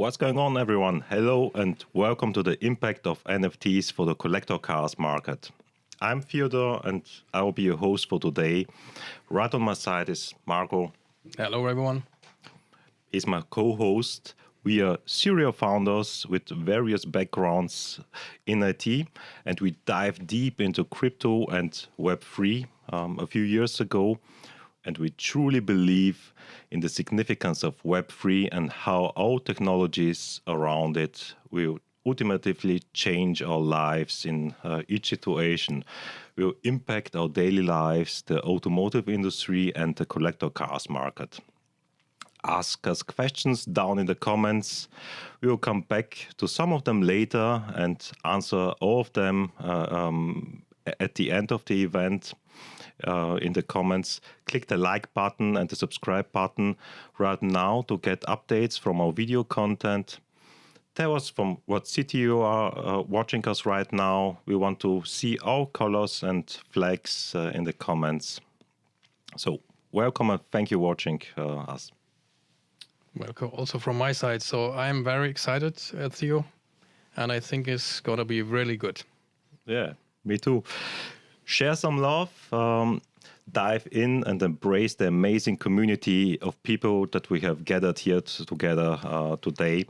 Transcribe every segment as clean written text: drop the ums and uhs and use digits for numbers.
What's going on, everyone? Hello and welcome to the impact of NFTs for the collector cars market. I'm Theodor and I will be your host for today. Right on my side is Marco. Hello, everyone. He's my co-host. We are serial founders with various backgrounds in IT, and we dive deep into crypto and Web3 a few years ago. And we truly believe in the significance of Web3 and how our technologies around it will ultimately change our lives in each situation, will impact our daily lives, the automotive industry, and the collector cars market. Ask us questions down in the comments. We will come back to some of them later and answer all of them at the end of the event. In the comments, click the like button and the subscribe button right now to get updates from our video content. Tell us from what city you are watching us right now. We want to see our colors and flags in the comments. So welcome and thank you for watching us. Welcome also from my side. So I'm very excited, Theo, and I think it's going to be really good. Yeah, me too. Share some love, dive in and embrace the amazing community of people that we have gathered here together today.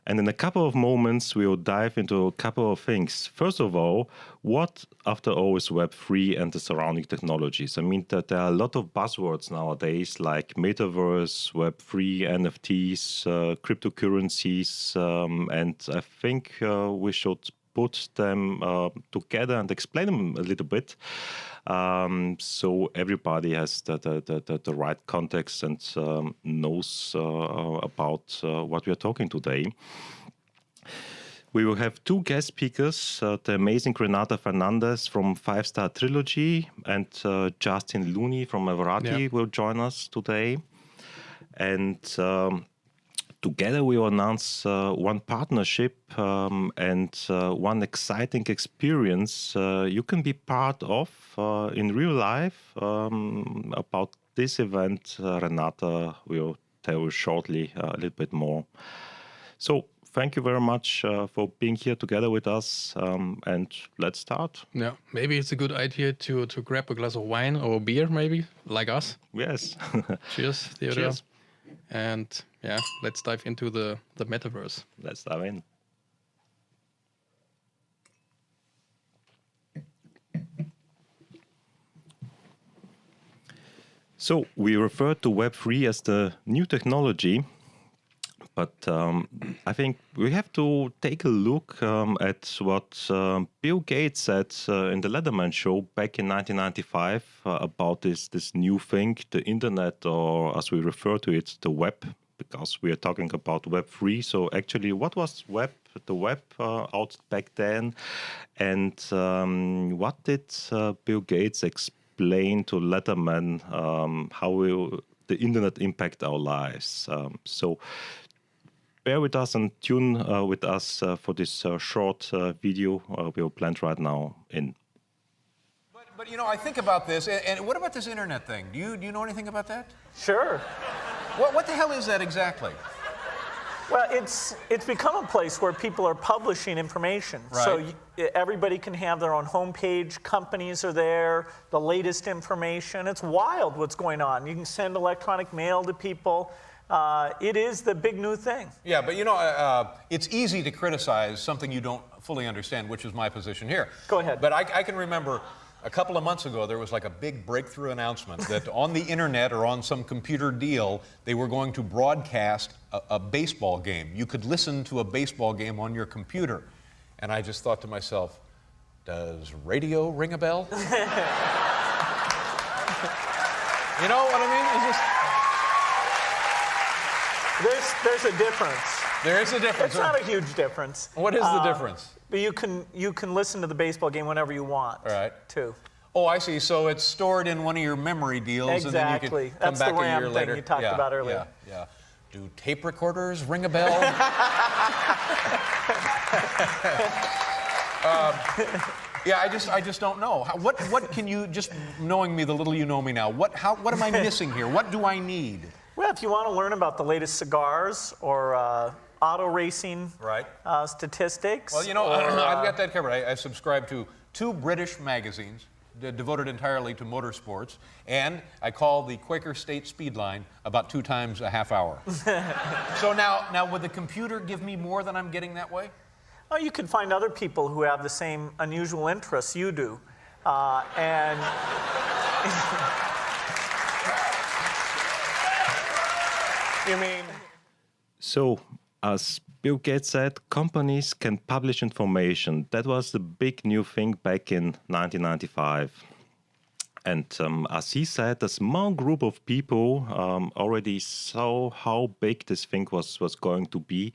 And in a couple of moments, we will dive into a couple of things. First of all, what, after all, is Web3 and the surrounding technologies? I mean, that there are a lot of buzzwords nowadays, like Metaverse, Web3, NFTs, cryptocurrencies, and I think we should put them together and explain them a little bit, so everybody has the right context and knows about what we are talking today. We will have two guest speakers, the amazing Renata Fernandez from 5 Star Trilogy and Justin Looney from Everati will join us today. And together we will announce one partnership and one exciting experience you can be part of in real life. About this event, Renata will tell you shortly a little bit more. So thank you very much for being here together with us, and let's start. Yeah, maybe it's a good idea to grab a glass of wine or a beer, maybe, like us. Yes. Cheers, Theodor. Cheers. And yeah, let's dive into the Metaverse. Let's dive in. So we refer to Web3 as the new technology, but I think we have to take a look at what Bill Gates said in the Letterman show back in 1995 about this new thing, the internet, or as we refer to it, the web, because we are talking about Web3. So actually, what was the web out back then, and what did Bill Gates explain to Letterman how will the internet impact our lives? So bear with us and tune with us for this short video we'll plan right now in. But you know, I think about this, and what about this internet thing? Do you know anything about that? Sure. What the hell is that exactly? Well, it's become a place where people are publishing information. Right. So everybody can have their own homepage. Companies are there, the latest information. It's wild what's going on. You can send electronic mail to people. It is the big new thing. Yeah, but you know, it's easy to criticize something you don't fully understand, which is my position here. Go ahead. But I can remember a couple of months ago, there was like a big breakthrough announcement that on the internet or on some computer deal, they were going to broadcast a baseball game. You could listen to a baseball game on your computer. And I just thought to myself, does radio ring a bell? You know what I mean? It's just... There's a difference. There is a difference. It's not a huge difference. What is the difference? But you can listen to the baseball game whenever you want. All right. Too. Oh, I see. So it's stored in one of your memory deals, and then you can come That's back the a year RAM later. thing you talked about earlier. Yeah. Do tape recorders ring a bell? Yeah, I just don't know. What can you, just knowing me, the little you know me now, what am I missing here? What do I need? Well, if you want to learn about the latest cigars or auto racing Right. statistics. Well, you know, I've got that covered. I subscribe to 2 British magazines devoted entirely to motorsports, and I call the Quaker State Speed Line about 2 times a half hour. So now, would the computer give me more than I'm getting that way? Oh, you can find other people who have the same unusual interests you do. And you mean? So, as Bill Gates said, companies can publish information. That was the big new thing back in 1995. And as he said, a small group of people already saw how big this thing was going to be.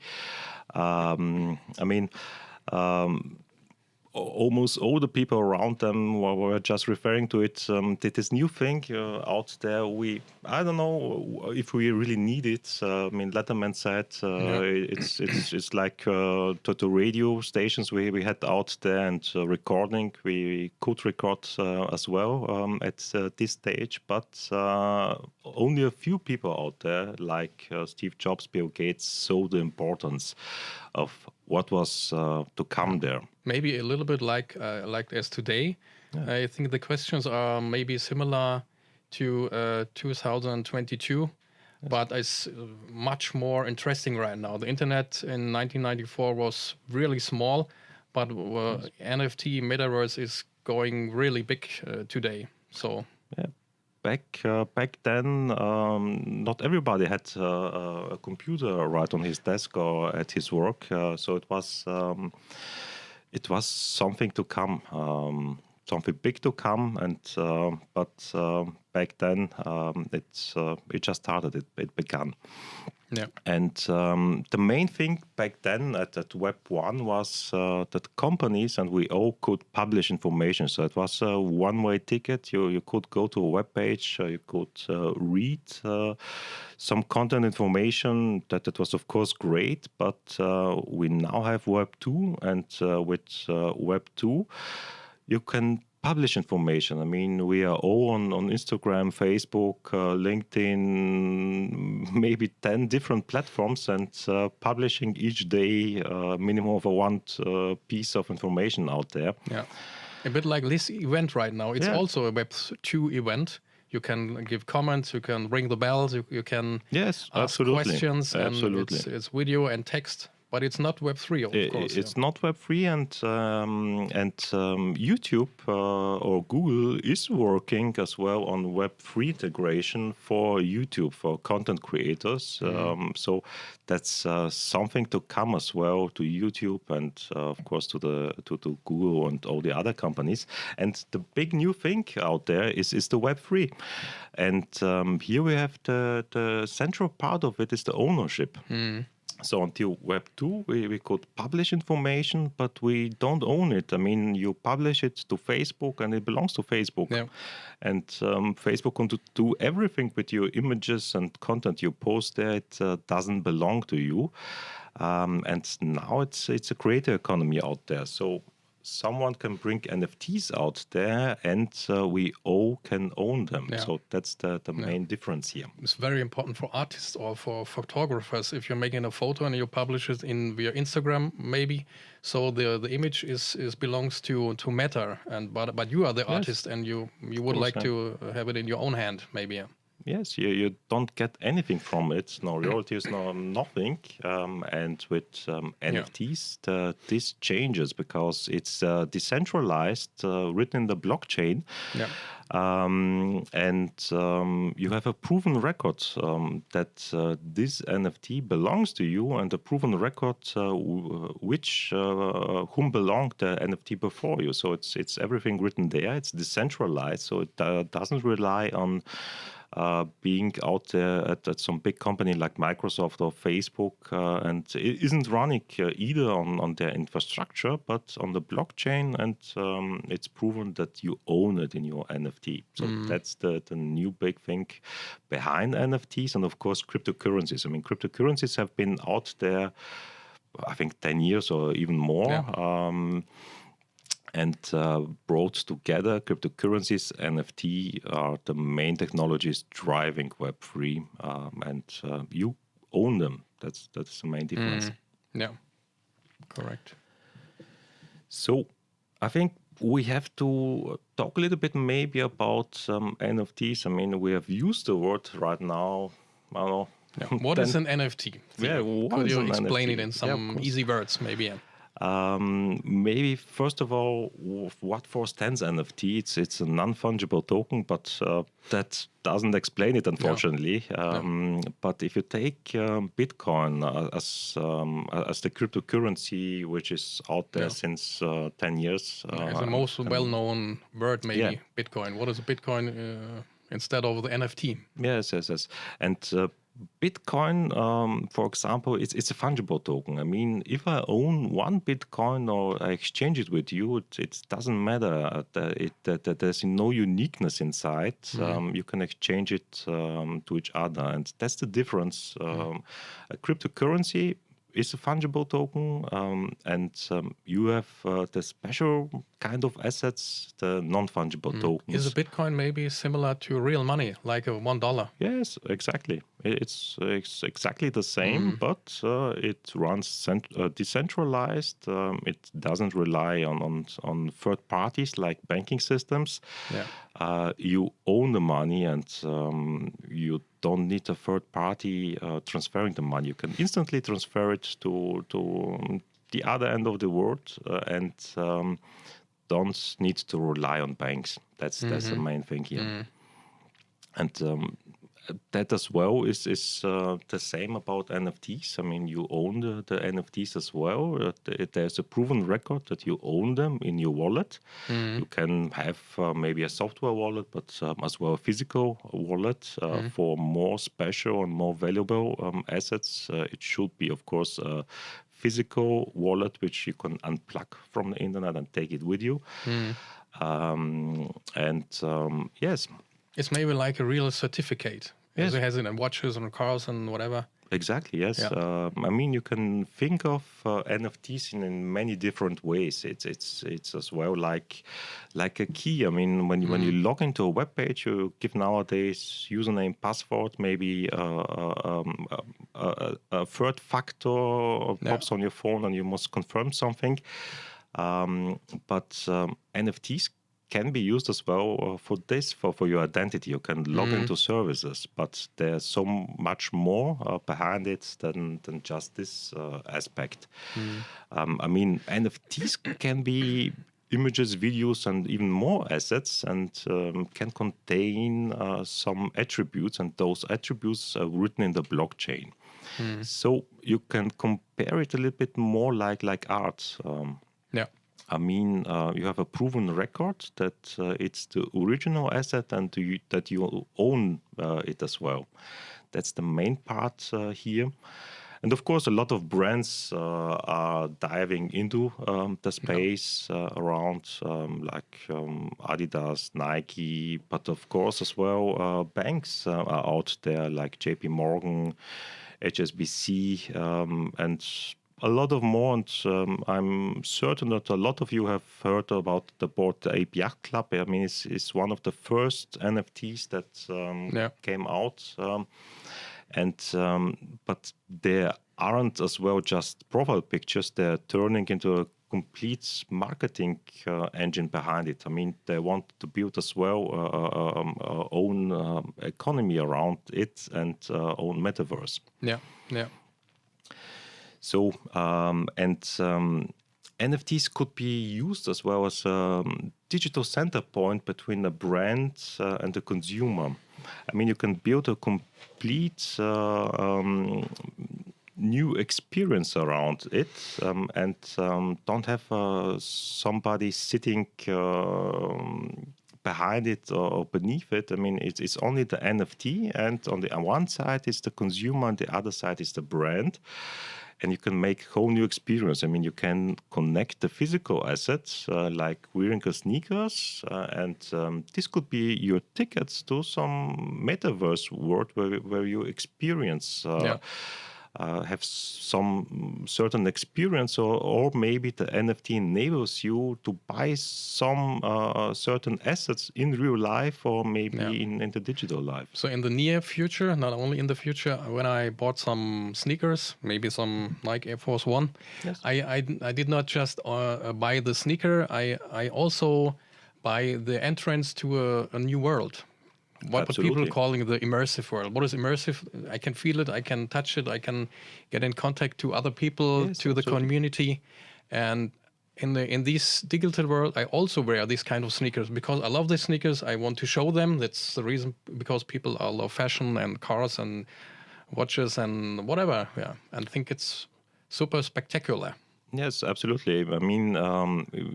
Almost all the people around them were just referring to it. This new thing out there, I don't know if we really need it. Letterman said it's like to radio stations we had out there and recording. We could record as well at this stage, but only a few people out there, like Steve Jobs, Bill Gates, saw the importance of what was to come there. Maybe a little bit like as today. Yeah. I think the questions are maybe similar to 2022, yes. But it's much more interesting right now. The internet in 1994 was really small, but yes. NFT Metaverse is going really big today. So yeah. Back then, not everybody had a computer right on his desk or at his work, so it was something to come, something big to come. And but back then, it just started. It began. Yeah. And the main thing back then at Web 1 was that companies and we all could publish information. So it was a one-way ticket. You could go to a web page, you could read some content information. That was, of course, great. But we now have Web 2, and with Web 2, you can publish information. I mean, we are all on Instagram, Facebook, LinkedIn, maybe 10 different platforms, and publishing each day minimum of one piece of information out there. Yeah, a bit like this event right now. It's also a Web 2 event. You can give comments, you can ring the bells, you can ask questions, and it's video and text. But it's not Web3, of course. It's not Web3, and YouTube or Google is working as well on Web3 integration for YouTube, for content creators. So that's something to come as well to YouTube and, of course, to Google and all the other companies. And the big new thing out there is the Web3. And here we have the central part of it is the ownership. So until Web 2, we could publish information, but we don't own it. I mean, you publish it to Facebook and it belongs to Facebook. Yeah. And Facebook can do everything with your images and content you post there. It doesn't belong to you. And now it's a creator economy out there. So someone can bring NFTs out there, and we all can own them. Yeah. So that's the main difference here. It's very important for artists or for photographers. If you're making a photo and you publish it via Instagram, maybe, so the image belongs to Meta, but you are the artist, and you would like to have it in your own hand, maybe. Yeah. Yes, you don't get anything from it, no royalties, no nothing. And with NFTs, this changes because it's decentralized, written in the blockchain. Yeah. And you have a proven record that this NFT belongs to you, and a proven record whom belonged the NFT before you. So it's everything written there. It's decentralized, so it doesn't rely on being out there at some big company like Microsoft or Facebook, and it isn't running either on their infrastructure, but on the blockchain, and it's proven that you own it in your NFT. So that's the new big thing behind NFTs, and of course cryptocurrencies. I mean, cryptocurrencies have been out there, I think, 10 years or even more. Yeah. And brought together cryptocurrencies, NFT are the main technologies driving Web3. And you own them. That's the main difference. Yeah, correct. So I think we have to talk a little bit maybe about NFTs. I mean, we have used the word right now. I don't know. Yeah. What is an NFT? Yeah, what Could is you an explain NFT? it in Yeah, some of course. easy words, maybe? Yeah. Maybe first of all, what for stands NFT? It's a non-fungible token, but that doesn't explain it, unfortunately. But if you take Bitcoin as the cryptocurrency, which is out there since 10 years, It's the most well-known word, maybe, Yeah. Bitcoin. What is a Bitcoin instead of the NFT? Yes. And Bitcoin, for example, it's a fungible token. I mean, if I own one Bitcoin or I exchange it with you, it doesn't matter that there's no uniqueness inside. You can exchange it to each other. And that's the difference. A cryptocurrency is a fungible token, and you have the special kind of assets, the non-fungible tokens. Is a Bitcoin maybe similar to real money, like a $1? Yes, exactly. It's exactly the same, but it runs decentralized. It doesn't rely on third parties like banking systems. Yeah. You own the money, and you don't need a third party transferring the money. You can instantly transfer it to the other end of the world, and don't need to rely on banks. That's the main thing here. And that as well is the same about NFTs. I mean, you own the NFTs as well. There's a proven record that you own them in your wallet. You can have maybe a software wallet, but as well a physical wallet for more special and more valuable assets. It should be, of course, a physical wallet which you can unplug from the internet and take it with you. Yes. It's maybe like a real certificate. Yes. It has it in watches and cars and whatever. Exactly, yes. Yeah. I mean, you can think of NFTs in many different ways. It's as well like a key. I mean, when you log into a web page, you give nowadays username, password, maybe a third factor pops on your phone, and you must confirm something. But NFTs can be used as well for your identity. You can log into services, but there's so much more behind it than just this aspect. I mean, NFTs can be images, videos, and even more assets, and can contain some attributes, and those attributes are written in the blockchain. So you can compare it a little bit more like art. I mean, you have a proven record that it's the original asset and that you own it as well. That's the main part here. And of course, a lot of brands are diving into the space around like Adidas, Nike, but of course as well banks are out there like JP Morgan, HSBC, and a lot of more, and I'm certain that a lot of you have heard about the Ape Yacht Club. I mean, it's one of the first NFTs that came out, but there aren't as well just profile pictures. They're turning into a complete marketing engine behind it. I mean, they want to build as well own economy around it and own metaverse. Yeah. So, NFTs could be used as well as a digital center point between the brand and the consumer. I mean, you can build a complete new experience around it, and don't have somebody sitting behind it or beneath it. I mean, it's only the NFT, and on the one side is the consumer, and the other side is the brand. And you can make a whole new experience. I mean, you can connect the physical assets like wearing a sneakers, and this could be your tickets to some metaverse world where you experience have some certain experience, or maybe the NFT enables you to buy some certain assets in real life, or maybe in the digital life. So in the near future, not only in the future, when I bought some sneakers, maybe some Nike Air Force One, Yes. I did not just buy the sneaker, I also buy the entrance to a new world. What people Absolutely. are calling the immersive world. What is immersive? I can feel it, I can touch it, I can get in contact to other people, Yes, to the absolutely. community. And in this digital world, I also wear these kind of sneakers because I love these sneakers. I want to show them. That's the reason, because people love fashion and cars and watches and whatever. Yeah, and think it's super spectacular. Yes, absolutely. I mean,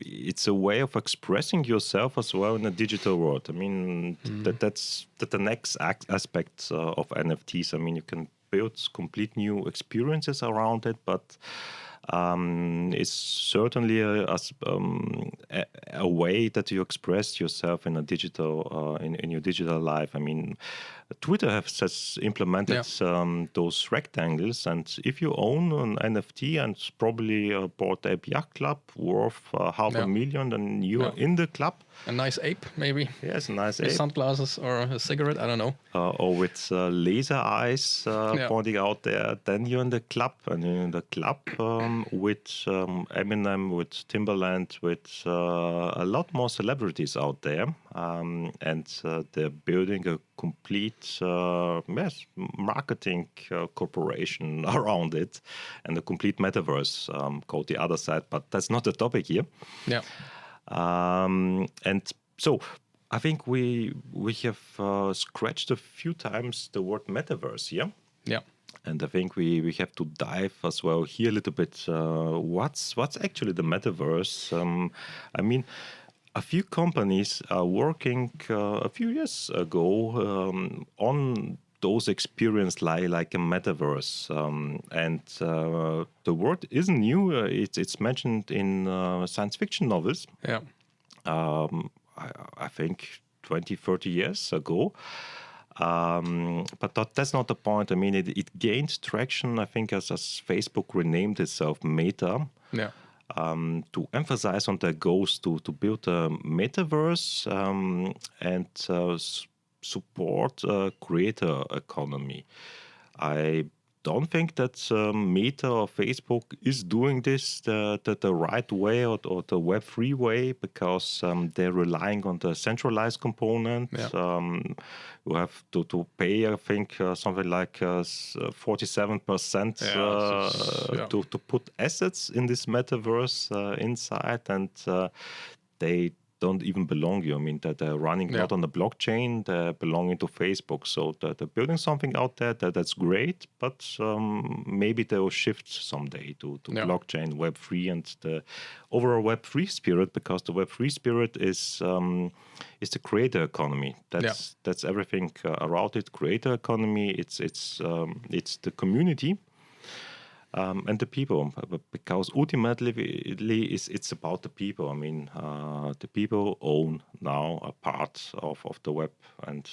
it's a way of expressing yourself as well in the digital world. I mean, that's the next aspect of NFTs. I mean, you can build complete new experiences around it, but it's certainly a way that you express yourself in a digital in your digital life. I mean, Twitter has implemented those rectangles, and if you own an NFT and probably bought a yacht club worth $500,000, then you are in the club. A nice ape, maybe. Yes, a nice With ape. sunglasses or a cigarette, I don't know. Or with laser eyes pointing out there, then you're in the club. And you're in the club with Eminem, with Timbaland, with a lot more celebrities out there. And they're building a complete marketing corporation around it, and a complete metaverse called The Other Side. But that's not the topic here. Yeah. And so I think we have scratched a few times the word metaverse here. Yeah. And I think we have to dive as well here a little bit. What's actually the metaverse? I mean, a few companies are working a few years ago on those experiences like a metaverse, and the word isn't new. It's mentioned in science fiction novels. Yeah. I think 20, 30 years ago. But that's not the point. I mean, it gained traction, I think, as Facebook renamed itself Meta. Yeah. To emphasize on their goals to build a metaverse and support a creator economy. I don't think that Meta or Facebook is doing this the right way or the Web3 way, because they're relying on the centralized component. Yeah. You have to pay, I think, something like 47% to put assets in this metaverse inside, and they don't even belong you. I mean, that they're running not on the blockchain, they're belonging to Facebook. So they're building something out there that's great, but maybe they will shift someday to blockchain, Web3, and the overall Web3 spirit, because the Web3 spirit is the creator economy. That's everything around it. Creator economy. It's the community. And the people, because ultimately it's about the people. I mean, the people own now a part of the web, and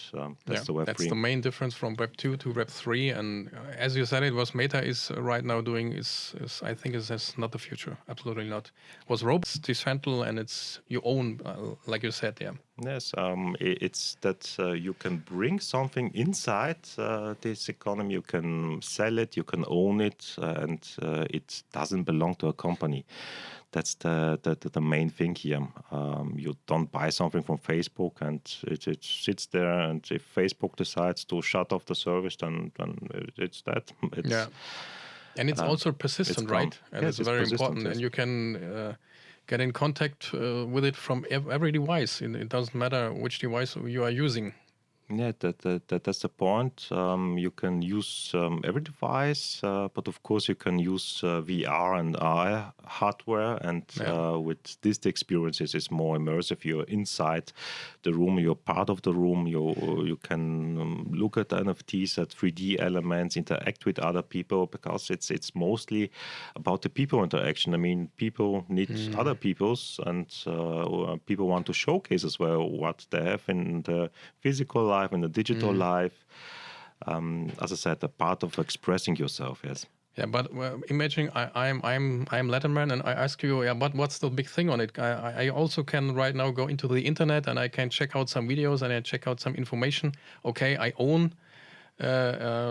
that's the Web3. That's the main difference from Web 2 to Web 3. And as you said, it was Meta is right now doing is I think is not the future. Absolutely not. Was robots decentral, and it's you own, like you said, yeah. Yes, it's that you can bring something inside this economy. You can sell it, you can own it, and it doesn't belong to a company. That's the main thing here. You don't buy something from Facebook, and it sits there. And if Facebook decides to shut off the service, then it's that. And it's also persistent, right? And yes, it's very important. Yes. And you can get in contact with it from every device. It doesn't matter which device you are using. Yeah, that's the point. You can use every device, but of course you can use VR and AR hardware, and with this the experiences is more immersive. You're inside the room, you're part of the room. You can look at NFTs, at 3D elements, interact with other people, because it's mostly about the people interaction. I mean, people need other people's, and people want to showcase as well what they have in the physical life, in the digital life. as I said, a part of expressing yourself. Yes. Yeah, but imagine I'm Letterman and I ask you, yeah, but what's the big thing on it? I also can right now go into the internet and I can check out some videos and I check out some information. Okay, I own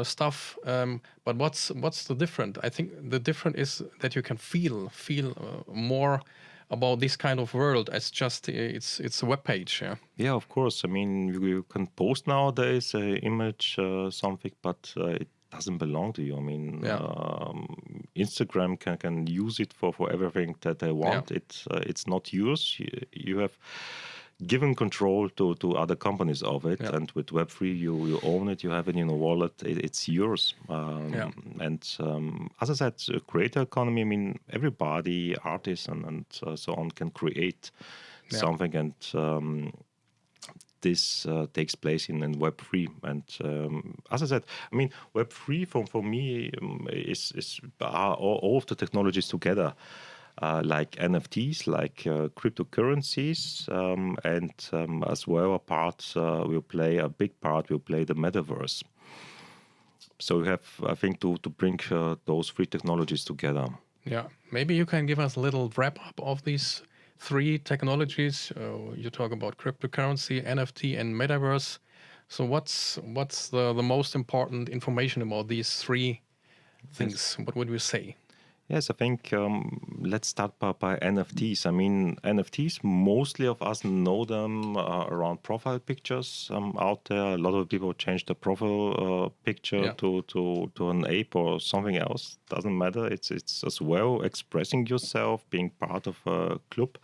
stuff, but what's the different? I think the different is that you can feel more about this kind of world as just it's a web page. Yeah. Yeah, of course. I mean, you can post nowadays an image, something, but it doesn't belong to you. I mean, Yeah. Instagram can use it for everything that they want. Yeah. It's not yours. You have given control to other companies of it, Yeah. and with Web3, you own it. You have it in a wallet. It's yours. Yeah. And as I said, creator economy. I mean, everybody, artists and so on, can create Yeah. something, and this takes place in Web3. And as I said, I mean, Web3 for me is all of the technologies together, like NFTs, like cryptocurrencies, and as well a big part will play the Metaverse. So we have, I think, to bring those three technologies together. Yeah, maybe you can give us a little wrap up of these three technologies. You talk about cryptocurrency, NFT, and Metaverse. So what's the most important information about these three things? What would you say? Yes, I think let's start by NFTs. I mean, NFTs, mostly of us know them around profile pictures out there. A lot of people change the profile picture Yeah. to an ape or something else. Doesn't matter. It's as well expressing yourself, being part of a club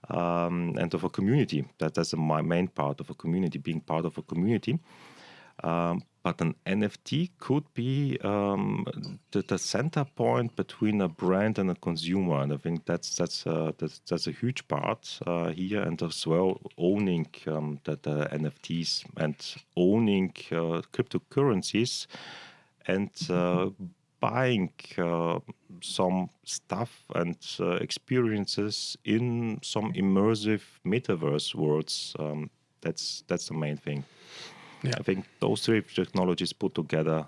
and of a community. That's my main part of a community, being part of a community. But an NFT could be the center point between a brand and a consumer, and I think that's a huge part here, and as well owning the NFTs and owning cryptocurrencies and buying some stuff and experiences in some immersive metaverse worlds. That's the main thing. Yeah. I think those three technologies put together,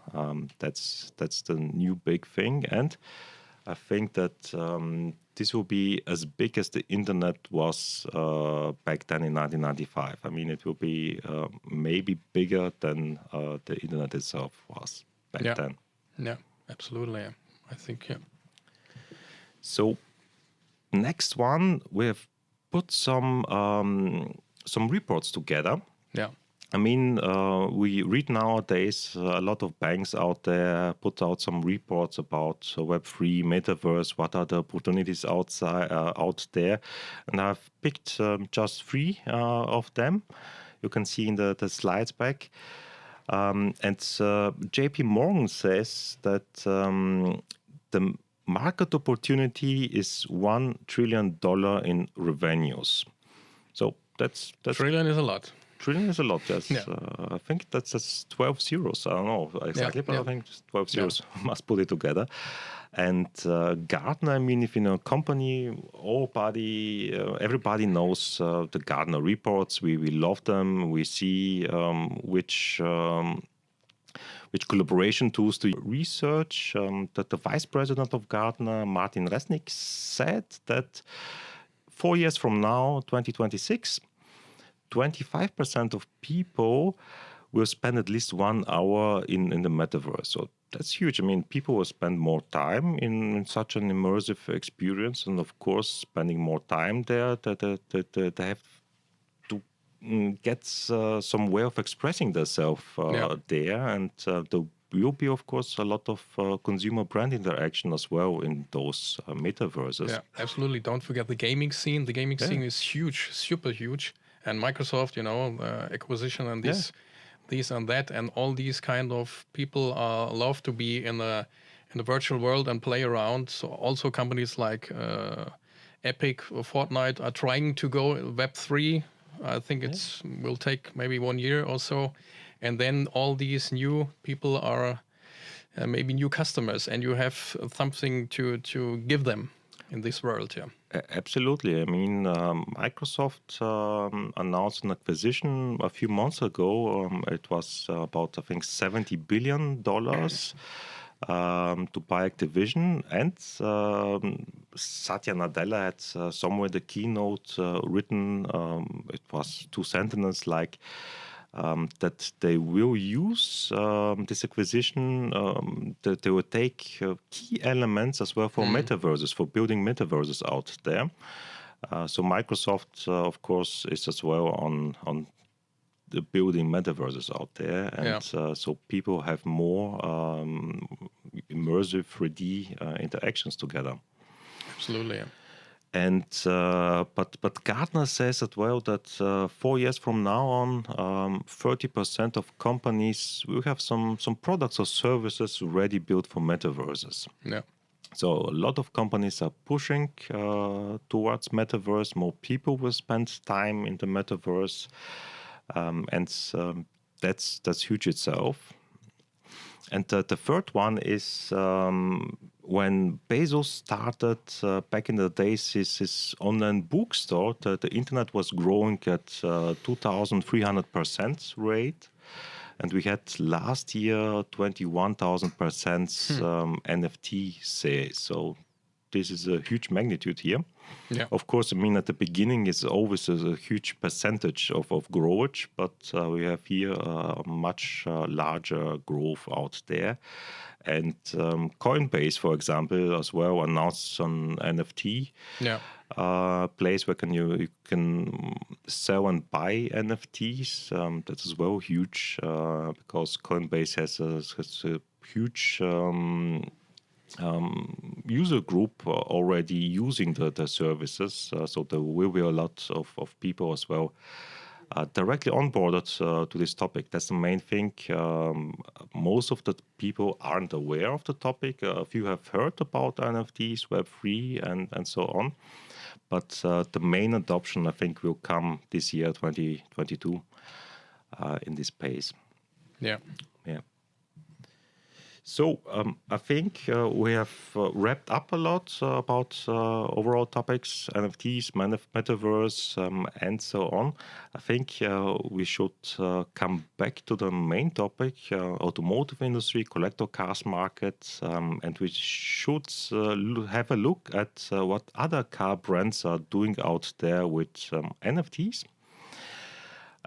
that's the new big thing. And I think that this will be as big as the internet was back then in 1995. I mean, it will be maybe bigger than the internet itself was back then. Yeah, absolutely. Yeah. I think, yeah. So next one, we have put some reports together. Yeah. I mean, we read nowadays a lot of banks out there put out some reports about Web3, Metaverse, what are the opportunities out there. And I've picked just three of them. You can see in the slides back. And JP Morgan says that the market opportunity is $1 trillion in revenues. So that's Trillion is a lot. Trillion is a lot, yes. Yeah. I think that's 12 zeros. I don't know exactly, but I think 12 zeros must put it together. And Gartner, I mean, if in a company, everybody knows the Gartner reports. We love them. We see which collaboration tools to research. That the vice president of Gartner, Martin Resnick, said that 4 years from now, 2026, 25% of people will spend at least 1 hour in the metaverse. So that's huge. I mean, people will spend more time in such an immersive experience, and of course, spending more time there, they have to get some way of expressing themselves there, and there will be, of course, a lot of consumer brand interaction as well in those metaverses. Yeah, absolutely. Don't forget the gaming scene. The gaming scene is huge, super huge. And Microsoft, acquisition and this and that, and all these kind of people love to be in the virtual world and play around. So also companies like Epic or Fortnite are trying to go Web3. I think it will take maybe 1 year or so, and then all these new people are maybe new customers, and you have something to give them in this world. Yeah. Absolutely. I mean, Microsoft announced an acquisition a few months ago. It was about, I think, $70 billion to buy Activision. And Satya Nadella had somewhere the keynote written. It was two sentences like, that they will use this acquisition, that they will take key elements as well for metaverses, for building metaverses out there. So Microsoft, of course, is as well on the building metaverses out there. And so people have more immersive 3D interactions together. Absolutely. Yeah. And but Gartner says as well that 4 years from now on, 30% of companies will have some products or services already built for metaverses. Yeah. So a lot of companies are pushing towards metaverse. More people will spend time in the metaverse, and that's huge itself. And the third one is when Bezos started back in the days his online bookstore, the internet was growing at 2,300% rate. And we had last year 21,000% NFT sales. So this is a huge magnitude here. Yeah. Of course, I mean, at the beginning, it's always a huge percentage of growth, but we have here a much larger growth out there. And Coinbase, for example, as well announced an NFT place where you can sell and buy NFTs. That's as well huge because Coinbase has a huge user group already using the services. So there will be a lot of people as well directly onboarded to this topic. That's the main thing. Most of the people aren't aware of the topic. A few have heard about NFTs, Web3, and so on. But the main adoption, I think, will come this year, 2022, in this space. Yeah. Yeah. So I think we have wrapped up a lot about overall topics, NFTs, Metaverse, and so on. I think we should come back to the main topic, automotive industry, collector cars market, and we should have a look at what other car brands are doing out there with NFTs.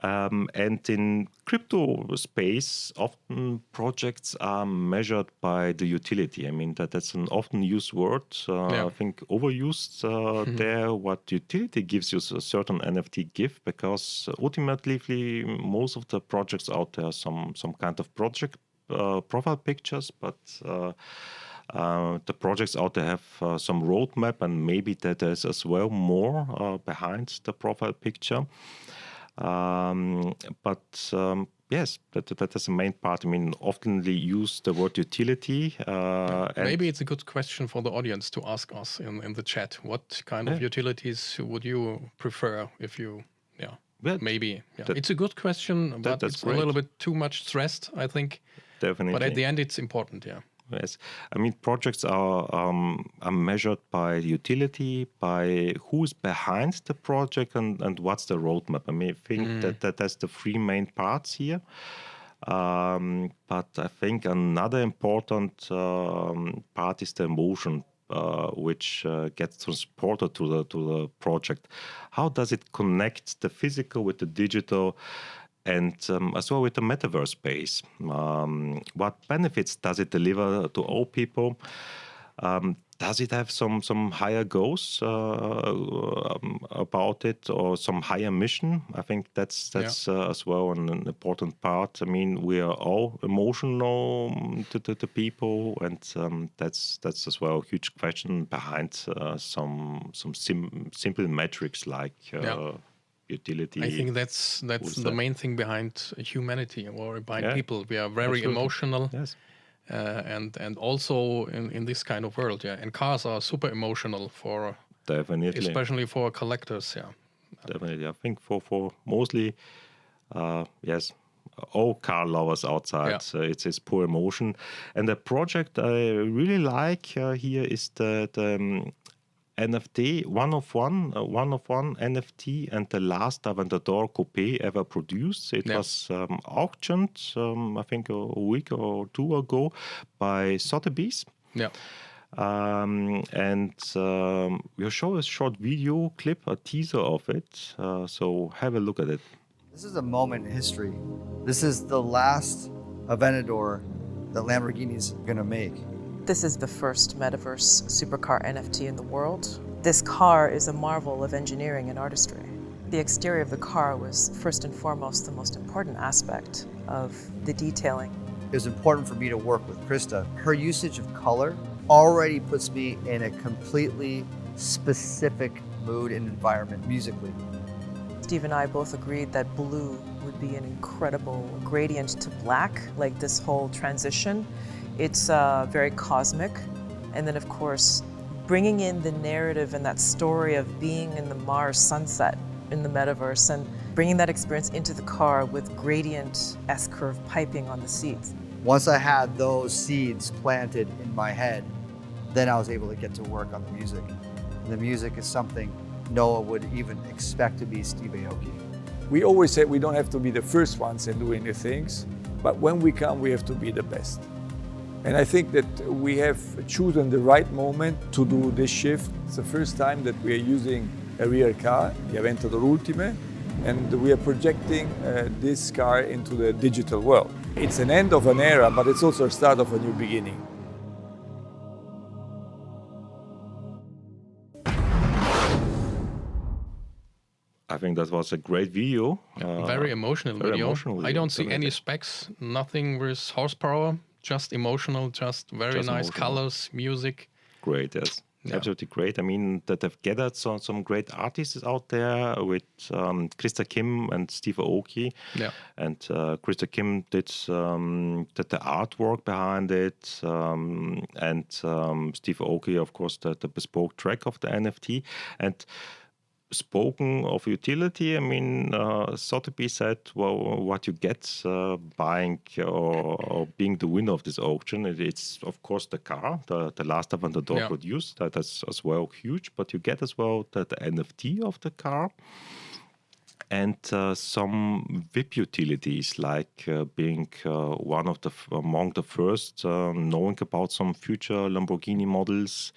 And in crypto space, often projects are measured by the utility. I mean, that's an often used word. I think overused there. What utility gives you a certain NFT gift? Because ultimately, most of the projects out there are some kind of project profile pictures, but the projects out there have some roadmap, and maybe that there's as well more behind the profile picture. Yes, that is the main part. I mean, oftenly use the word utility. Maybe it's a good question for the audience to ask us in the chat. What kind of utilities would you prefer if you, maybe. Yeah. It's a good question, but it's great. A little bit too much stressed, I think. Definitely. But at the end, it's important, Yes, I mean, projects are measured by utility, by who's behind the project, and what's the roadmap. I mean, I think that's the three main parts here. But I think another important part is the emotion, which gets transported to the project. How does it connect the physical with the digital? And as well with the metaverse space, what benefits does it deliver to all people? Does it have some higher goals about it, or some higher mission? I think that's as well an important part. I mean, we are all emotional to the people, and that's as well a huge question behind some simple metrics like. Utility. I think that's the main thing behind humanity or behind people. We are very emotional, and also in this kind of world, And cars are super emotional definitely, especially for collectors, Definitely, I think for mostly, all car lovers outside, it's pure emotion. And the project I really like here is the NFT, one of one NFT, and the last Aventador Coupe ever produced. It was auctioned, I think, a week or two ago by Sotheby's. Yeah. We'll show a short video clip, a teaser of it. So have a look at it. This is a moment in history. This is the last Aventador that Lamborghini's gonna make. This is the first Metaverse supercar NFT in the world. This car is a marvel of engineering and artistry. The exterior of the car was first and foremost the most important aspect of the detailing. It was important for me to work with Krista. Her usage of color already puts me in a completely specific mood and environment musically. Steve and I both agreed that blue would be an incredible gradient to black, like this whole transition. It's very cosmic. And then, of course, bringing in the narrative and that story of being in the Mars sunset in the Metaverse and bringing that experience into the car with gradient S-curve piping on the seats. Once I had those seeds planted in my head, then I was able to get to work on the music. And the music is something Noah would even expect to be Steve Aoki. We always say we don't have to be the first ones in doing the things, but when we come, we have to be the best. And I think that we have chosen the right moment to do this shift. It's the first time that we are using a real car, the Aventador Ultime, and we are projecting this car into the digital world. It's an end of an era, but it's also a start of a new beginning. I think that was a great video. Very emotional video. Emotional I don't see video, any specs, nothing with horsepower, just emotional, just very Just nice emotional. colors, music. Great, yes. Yeah. Absolutely great. I mean, that they've gathered some great artists out there with Krista Kim and Steve Aoki. Yeah. And Krista Kim did the artwork behind it, and Steve Aoki, of course, the bespoke track of the NFT. And spoken of utility, I mean, Sotheby said, well, what you get buying or being the winner of this auction, it's of course the car, the last Aventador produced. That's as well huge, but you get as well the NFT of the car and some VIP utilities, like being one of among the first knowing about some future Lamborghini models.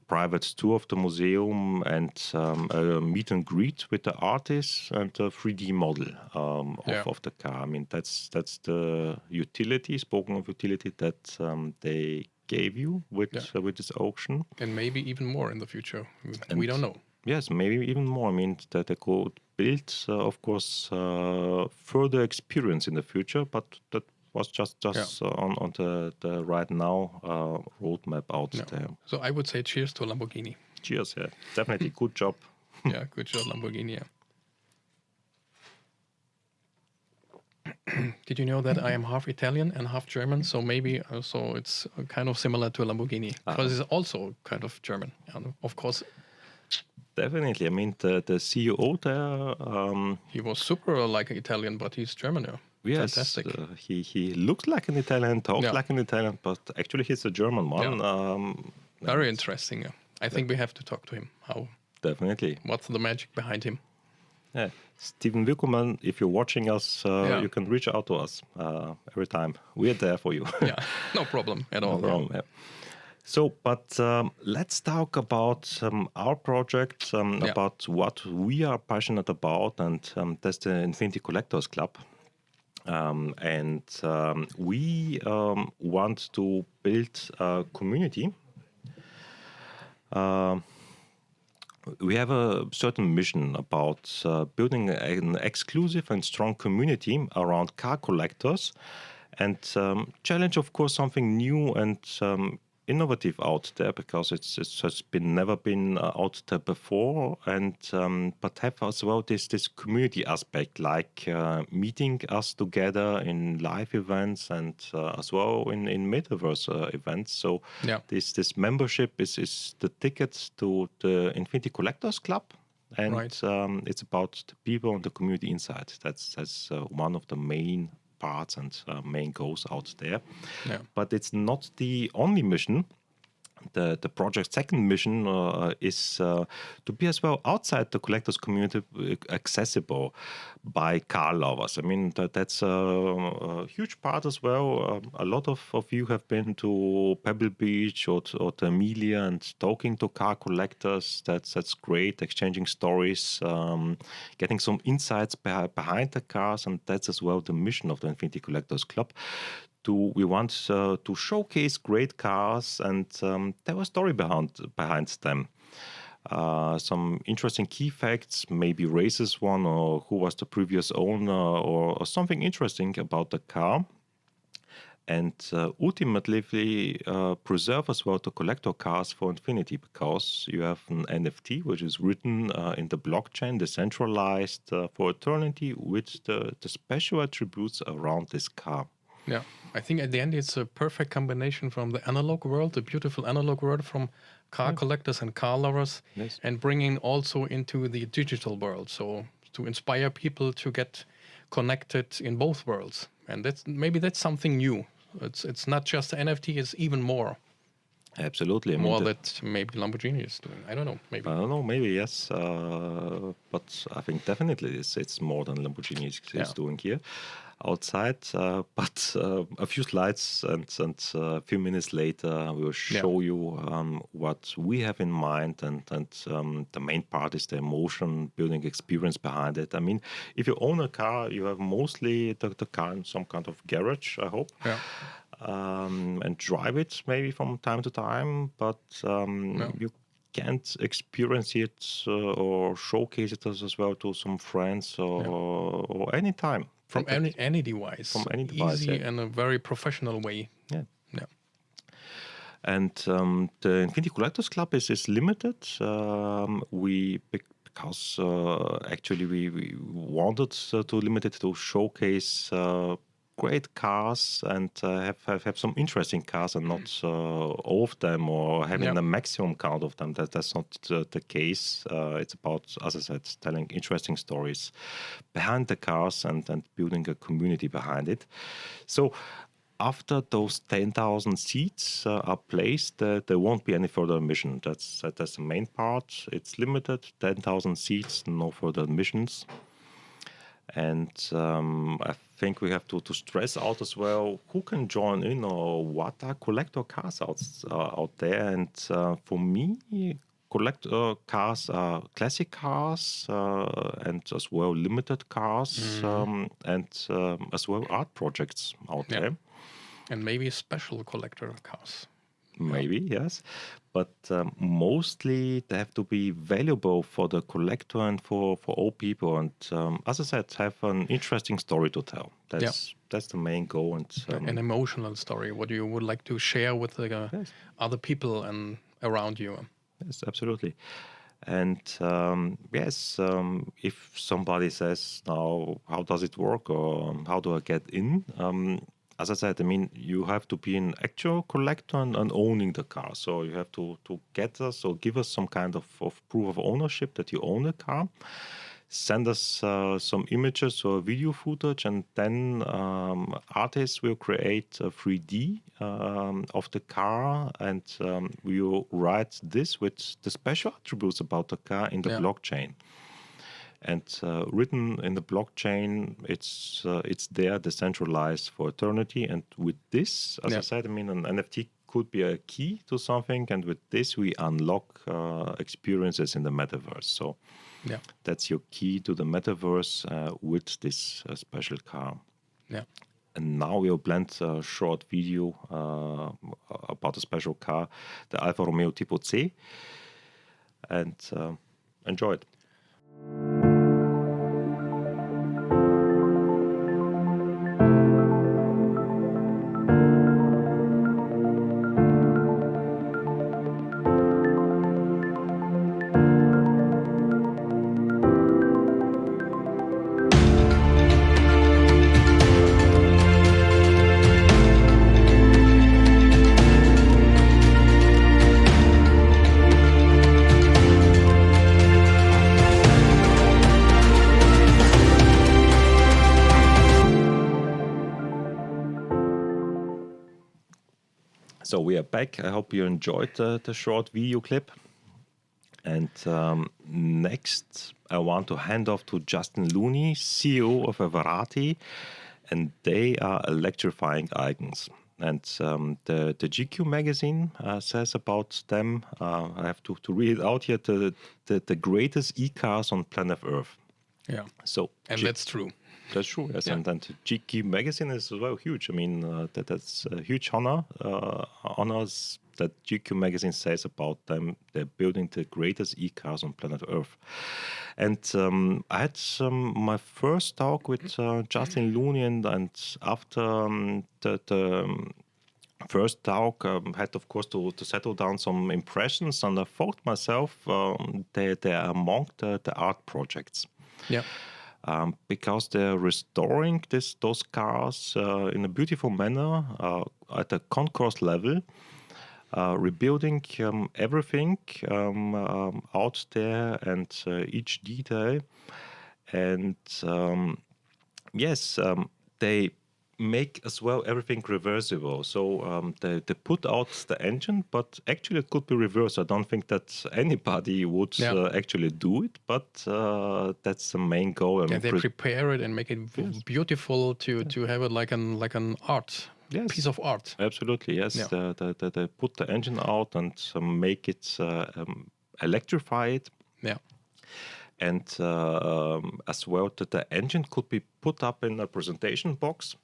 Private tour of the museum and a meet and greet with the artist and a 3D model of the car. I mean, that's the utility, spoken of utility, that they gave you with this auction. And maybe even more in the future. We don't know. Yes, maybe even more. I mean, that they could build, of course, further experience in the future, but that was just on the right now roadmap out there. So I would say cheers to Lamborghini. Cheers, yeah. Definitely good job. Yeah, good job, Lamborghini. Yeah. Did you know that I am half Italian and half German? So maybe so it's kind of similar to Lamborghini because it's also kind of German. And of course, definitely. I mean, the CEO there. He was super like an Italian, but he's German. Yeah. Yes, fantastic. He looks like an Italian, talks like an Italian, but actually he's a German one. Yeah. Very interesting. Yeah. I think we have to talk to him. How? Definitely. What's the magic behind him? Yeah. Steven Wickelmann, if you're watching us, you can reach out to us every time. We're there for you. Yeah, no problem at all. No problem, yeah. So, but let's talk about our project, about what we are passionate about, and that's the Infinity Collectors Club. We want to build a community. We have a certain mission about building an exclusive and strong community around car collectors, and challenge, of course, something new and innovative out there, because it's just never been out there before, and but have as well this community aspect, like meeting us together in live events and as well in Metaverse events. So this membership is the ticket to the Infinity Collectors Club, and it's about the people and the community inside. That's one of the main parts and main goals out there. But it's not the only mission. the project's second mission is to be as well outside the collectors community accessible by car lovers. I mean, that's a huge part as well. A lot of you have been to Pebble Beach or to Amelia and talking to car collectors. That's great, exchanging stories, getting some insights behind the cars, and that's as well the mission of the Infinity Collectors Club. We want to showcase great cars and tell a story behind them. Some interesting key facts, maybe races one, or who was the previous owner, or something interesting about the car. And ultimately preserve as well the collector cars for infinity, because you have an NFT which is written in the blockchain, decentralized for eternity, with the special attributes around this car. Yeah, I think at the end it's a perfect combination from the analog world, the beautiful analog world from car collectors and car lovers, Yes. and bringing also into the digital world. So to inspire people to get connected in both worlds, and that's something new. It's not just the NFT; it's even more. Absolutely. I mean, More that maybe Lamborghini is doing. I don't know. Maybe. I don't know, maybe yes, but I think definitely it's more than Lamborghini is doing here outside. But a few slides and a few minutes later, we will show you what we have in mind, and the main part is the emotion building experience behind it. I mean, if you own a car, you have mostly the car in some kind of garage, I hope. Yeah. And drive it maybe from time to time, but you can't experience it or showcase it as well to some friends or any time. From any device. From any device, Easy and a very professional way. Yeah. Yeah. And the Infinity Collectors Club is limited. Because actually we wanted to limit it to showcase great cars and have some interesting cars, and not all of them, or having the maximum count of them. That's not the case. It's about, as I said, telling interesting stories behind the cars and building a community behind it. So after those 10,000 seats are placed, there won't be any further admission. That's the main part. It's limited, 10,000 seats, no further admissions. And I think we have to stress out as well who can join in, or what are collector cars out there. And for me, collector cars are classic cars and as well limited cars and as well art projects out there. And maybe special collector cars. Maybe, yes. But mostly they have to be valuable for the collector and for all people. And as I said, have an interesting story to tell. That's the main goal. And an emotional story, what you would like to share with other people and around you. Yes, absolutely. And if somebody says now, how does it work, or how do I get in? As I said, I mean, you have to be an actual collector and owning the car. So you have to get us or give us some kind of proof of ownership that you own the car. Send us some images or video footage, and then artists will create a 3D of the car, and we will write this with the special attributes about the car in the blockchain. And written in the blockchain, it's there, decentralized for eternity. And with this, as I said, I mean, an NFT could be a key to something. And with this, we unlock experiences in the Metaverse. So that's your key to the Metaverse with this special car. Yeah. And now we'll blend a short video about a special car, the Alfa Romeo Tipo C. And enjoy it. So we are back. I hope you enjoyed the short video clip. And next, I want to hand off to Justin Looney, CEO of Everati, and they are electrifying icons. And the GQ magazine says about them, I have to read it out here, the greatest e-cars on planet Earth. Yeah. So that's true. That's true, yes. Yeah. And then the GQ magazine is as well huge. I mean, that's a huge honors that GQ magazine says about them. They're building the greatest e-cars on planet Earth. And I had my first talk with Justin Looney, and after the first talk, had of course to settle down some impressions, and I thought myself they are among the art projects. Yeah. Because they're restoring those cars in a beautiful manner at a concourse level, rebuilding everything out there and each detail. And yes, they make as well everything reversible. So they put out the engine, but actually it could be reversed. I don't think that anybody would actually do it, but that's the main goal. They prepare it and make it beautiful to have it like an art. Yes. Piece of art. Absolutely, yes. Yeah. They put the engine out and make it electrify it. Yeah. And as well, that the engine could be put up in a presentation box,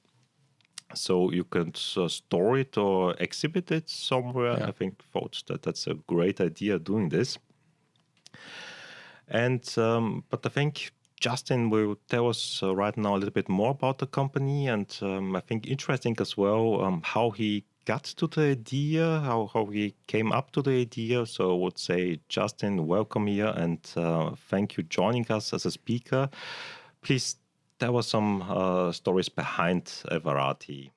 so you can store it or exhibit it somewhere. Yeah. I think thought that's a great idea doing this. And but I think Justin will tell us right now a little bit more about the company, and I think interesting as well how he got to the idea, how he came up to the idea. So I would say, Justin, welcome here, and thank you joining us as a speaker. Please tell us some stories behind Everati.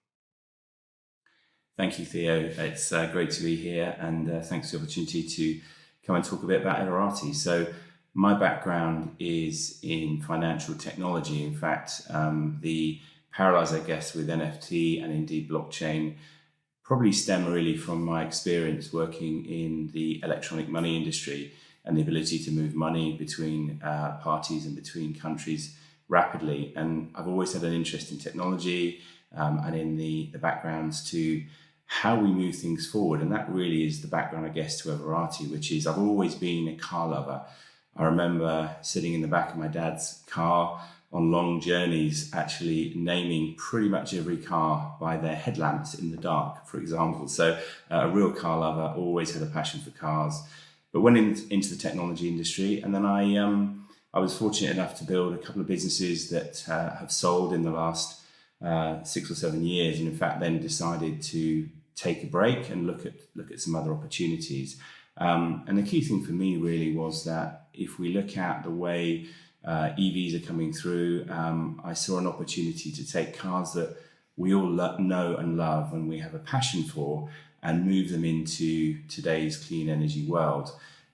Thank you, Theo. It's great to be here, and thanks for the opportunity to come and talk a bit about Everati. So my background is in financial technology. In fact, the parallels, I guess, with NFT and indeed blockchain probably stem really from my experience working in the electronic money industry and the ability to move money between parties and between countries rapidly. And I've always had an interest in technology and in the backgrounds to how we move things forward. And that really is the background, I guess, to Everati, which is I've always been a car lover. I remember sitting in the back of my dad's car on long journeys, actually naming pretty much every car by their headlamps in the dark, for example. So a real car lover, always had a passion for cars, but went into the technology industry. And then I was fortunate enough to build a couple of businesses that have sold in the last 6 or 7 years. And in fact, then decided to take a break and look at some other opportunities. And the key thing for me really was that if we look at the way EVs are coming through, I saw an opportunity to take cars that we all know and love and we have a passion for and move them into today's clean energy world.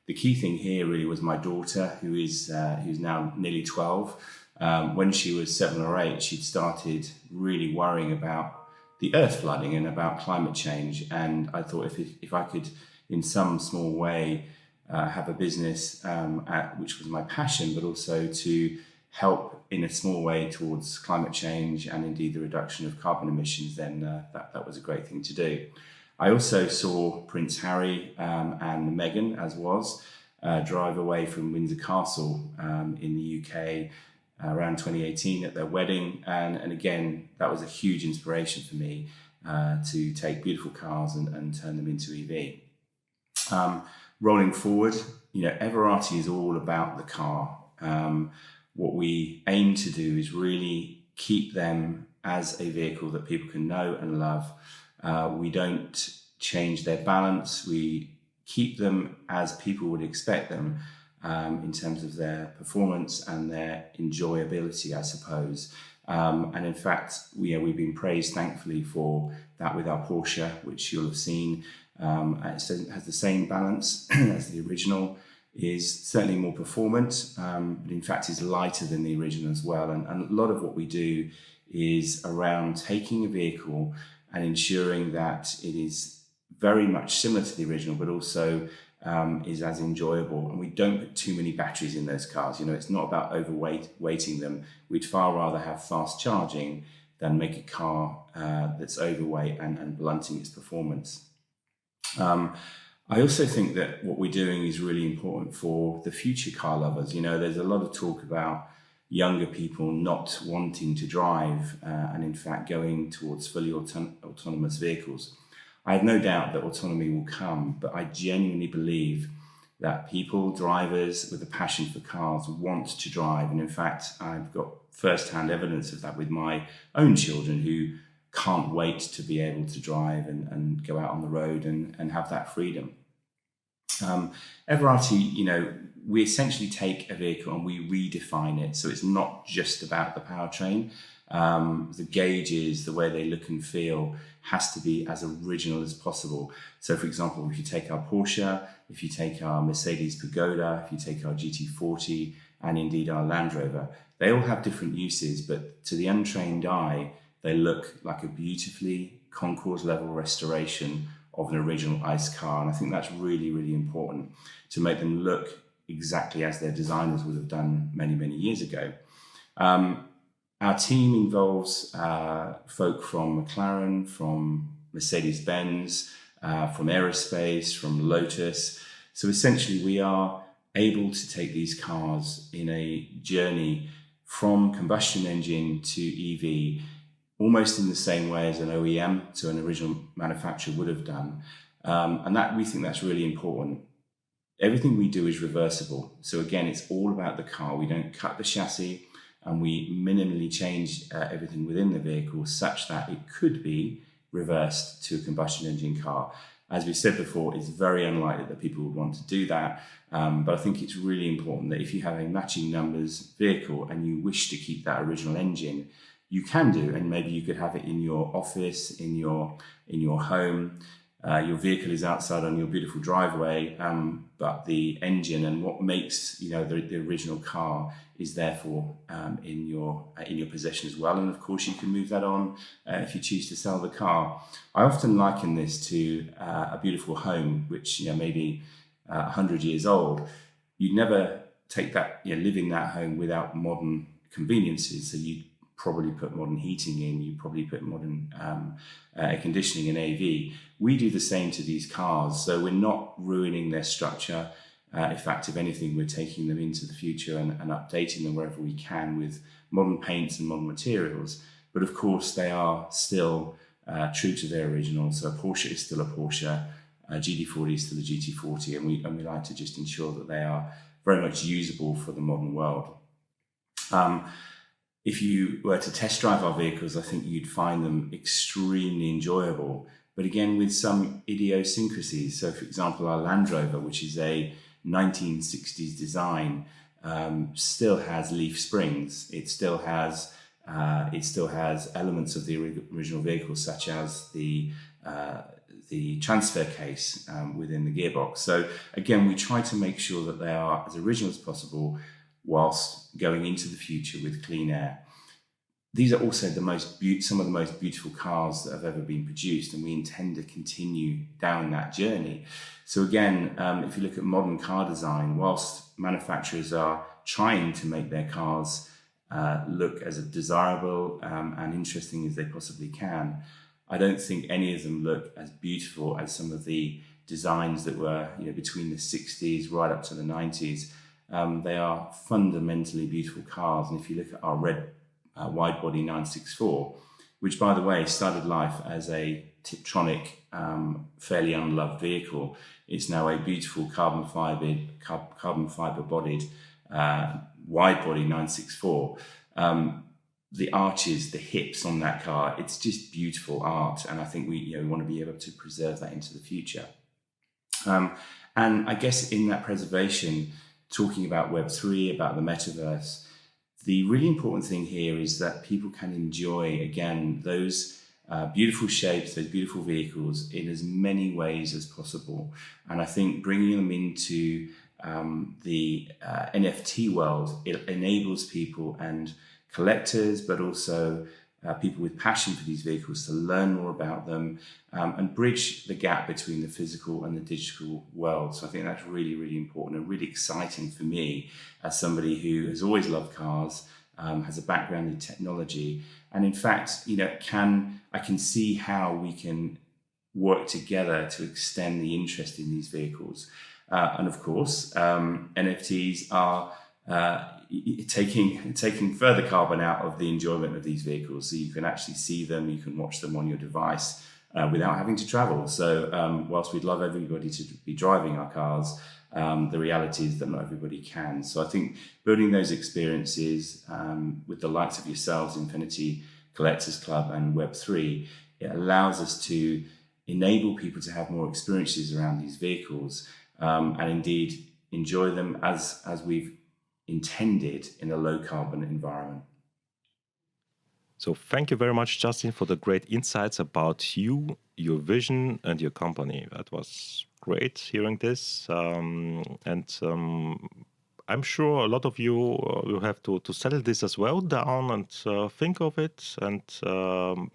The key thing here really was my daughter, who's now nearly 12. When she was 7 or 8, she'd started really worrying about the earth flooding and about climate change. And I thought if I could, in some small way, have a business which was my passion, but also to help in a small way towards climate change and indeed the reduction of carbon emissions, then that was a great thing to do. I also saw Prince Harry and Meghan, as was, drive away from Windsor Castle in the UK around 2018 at their wedding. And again, that was a huge inspiration for me to take beautiful cars and turn them into EV. Rolling forward, Everati is all about the car. What we aim to do is really keep them as a vehicle that people can know and love. We don't change their balance. We keep them as people would expect them in terms of their performance and their enjoyability, I suppose. And in fact, we've been praised, thankfully, for that with our Porsche, which you'll have seen. It has the same balance as the original, is certainly more performant, but in fact is lighter than the original as well. And a lot of what we do is around taking a vehicle and ensuring that it is very much similar to the original, but also is as enjoyable. And we don't put too many batteries in those cars. You know, it's not about weighting them. We'd far rather have fast charging than make a car that's overweight and blunting its performance. I also think that what we're doing is really important for the future car lovers. You know, there's a lot of talk about younger people not wanting to drive and in fact going towards fully autonomous vehicles. I have no doubt that autonomy will come, but I genuinely believe that people, drivers with a passion for cars, want to drive. And in fact, I've got first-hand evidence of that with my own children who can't wait to be able to drive and go out on the road and have that freedom. Everarty, you know, we essentially take a vehicle and we redefine it. So it's not just about the powertrain. The gauges, the way they look and feel has to be as original as possible. So for example, if you take our Porsche, if you take our Mercedes Pagoda, if you take our GT40 and indeed our Land Rover, they all have different uses, but to the untrained eye, they look like a beautifully concours level restoration of an original ICE car. And I think that's really, really important to make them look exactly as their designers would have done many, many years ago. Our team involves folk from McLaren, from Mercedes-Benz, from aerospace, from Lotus. So essentially we are able to take these cars in a journey from combustion engine to EV almost in the same way as an OEM, so an original manufacturer would have done. And that we think that's really important. Everything we do is reversible. So again, it's all about the car. We don't cut the chassis and we minimally change everything within the vehicle such that it could be reversed to a combustion engine car. As we said before, it's very unlikely that people would want to do that. But I think it's really important that if you have a matching numbers vehicle and you wish to keep that original engine, you can do, and maybe you could have it in your office, in your home. Your vehicle is outside on your beautiful driveway, but the engine and what makes the original car is therefore in your possession as well. And of course, you can move that on if you choose to sell the car. I often liken this to a beautiful home, which maybe 100 years old. You'd never take that live in that home without modern conveniences. So you probably put modern heating in, you probably put modern air conditioning and AV. We do the same to these cars, so we're not ruining their structure. In fact, if anything, we're taking them into the future and updating them wherever we can with modern paints and modern materials. But of course, they are still true to their original. So a Porsche is still a Porsche, a GT40 is still a GT40, and we like to just ensure that they are very much usable for the modern world. If you were to test drive our vehicles, I think you'd find them extremely enjoyable, but again, with some idiosyncrasies. So for example, our Land Rover, which is a 1960s design, still has leaf springs. It still has elements of the original vehicle, such as the transfer case within the gearbox. So again, we try to make sure that they are as original as possible, whilst going into the future with clean air. These are also some of the most beautiful cars that have ever been produced, and we intend to continue down that journey. So again, if you look at modern car design, whilst manufacturers are trying to make their cars look as desirable and interesting as they possibly can, I don't think any of them look as beautiful as some of the designs that were between the 60s right up to the 90s. They are fundamentally beautiful cars. And if you look at our red wide-body 964, which, by the way, started life as a Tiptronic, fairly unloved vehicle, it's now a beautiful carbon fiber-bodied wide-body 964. The arches, the hips on that car, it's just beautiful art. And I think we want to be able to preserve that into the future. And I guess in that preservation, talking about Web3, about the Metaverse, the really important thing here is that people can enjoy, again, those beautiful shapes, those beautiful vehicles in as many ways as possible. And I think bringing them into the NFT world, it enables people and collectors, but also people with passion for these vehicles to learn more about them and bridge the gap between the physical and the digital world. So I think that's really, really important and really exciting for me as somebody who has always loved cars, has a background in technology. And in fact, I can see how we can work together to extend the interest in these vehicles. And of course, NFTs are taking further carbon out of the enjoyment of these vehicles. So you can actually see them, you can watch them on your device without having to travel. So whilst we'd love everybody to be driving our cars, the reality is that not everybody can. So I think building those experiences with the likes of yourselves, Infinity Collectors Club and Web3, it allows us to enable people to have more experiences around these vehicles and indeed enjoy them as we've intended in a low carbon environment. So thank you very much, Justin, for the great insights about you, your vision, and your company. That was great hearing this. I'm sure a lot of you will have to settle this as well down and think of it. And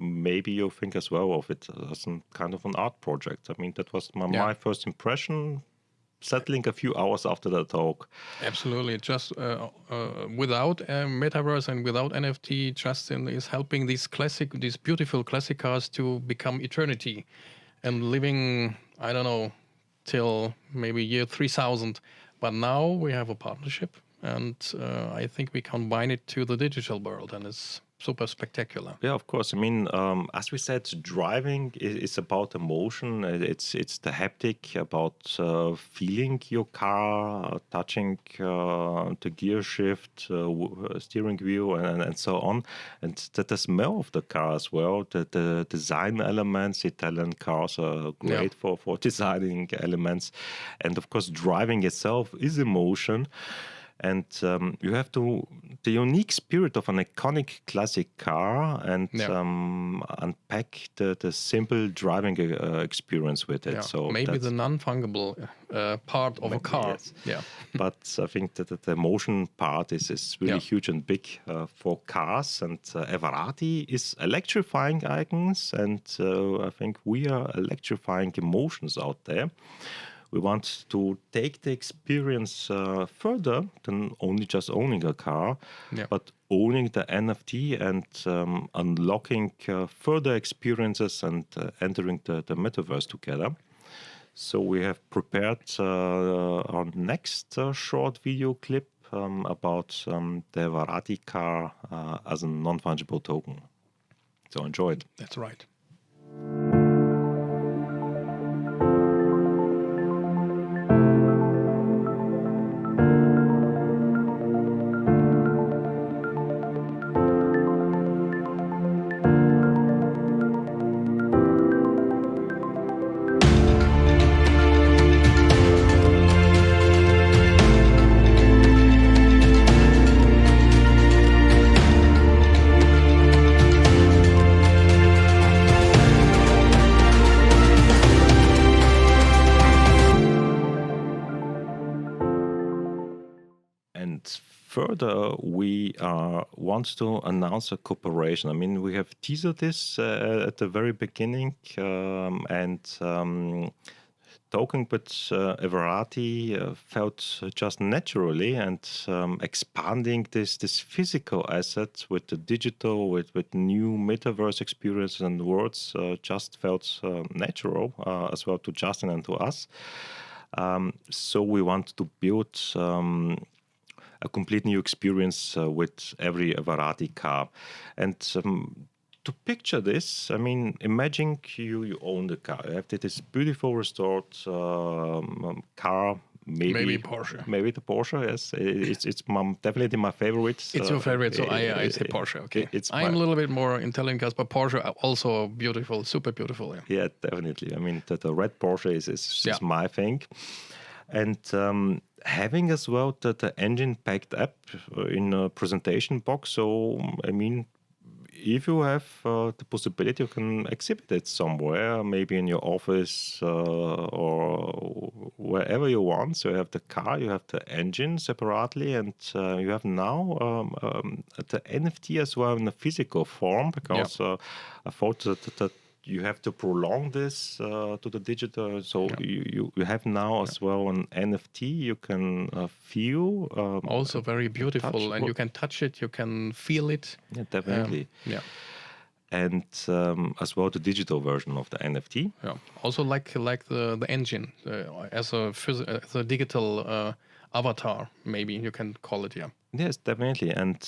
maybe you think as well of it as some kind of an art project. I mean, that was my first impression, settling a few hours after the talk. Absolutely. Just without Metaverse and without NFT, Justin is helping these beautiful classic cars to become eternity and living, I don't know, till maybe year 3000. But now we have a partnership, and I think we combine it to the digital world, and it's super spectacular. Yeah, of course. I mean, as we said, driving is about emotion. It's the haptic, about feeling your car, touching the gear shift, steering wheel, and so on. And the smell of the car as well. The design elements. Italian cars are great for designing elements. And of course, driving itself is emotion. And you have the unique spirit of an iconic classic car and unpack the simple driving experience with it. Yeah. So maybe the non-fungible part of a car. Yes. Yeah. But I think that the emotion part is really huge and big for cars. And Everati is electrifying icons. And I think we are electrifying emotions out there. We want to take the experience further than only just owning a car, but owning the NFT and unlocking further experiences and entering the Metaverse together. So we have prepared our next short video clip about the Everati car as a non-fungible token. So enjoy it. That's right. Further, we want to announce a cooperation. I mean, we have teased this at the very beginning, and talking with Everati felt just naturally, and expanding this physical asset with the digital, with new metaverse experiences and words just felt natural as well to Justin and to us. So we want to build a complete new experience with every Everati car. And to picture this, I mean, imagine you own the car. You have this beautiful restored car. Maybe Porsche. Maybe the Porsche, yes. It's definitely my favorite. It's your favorite, so I say Porsche, okay. I'm a little bit more Italian cars, but Porsche are also beautiful, super beautiful. Yeah, definitely. I mean, the red Porsche is my thing. And having as well the engine packed up in a presentation box. So, I mean, if you have the possibility, you can exhibit it somewhere, maybe in your office or wherever you want. So you have the car, you have the engine separately, and you have now the NFT as well in the physical form, because I thought that you have to prolong this to the digital. So you have now as well an NFT you can feel. Also very beautiful, and you can touch it, you can feel it. Yeah, definitely. And as well the digital version of the NFT. Yeah. Also like the engine as a digital avatar, maybe you can call it. Yes, definitely. And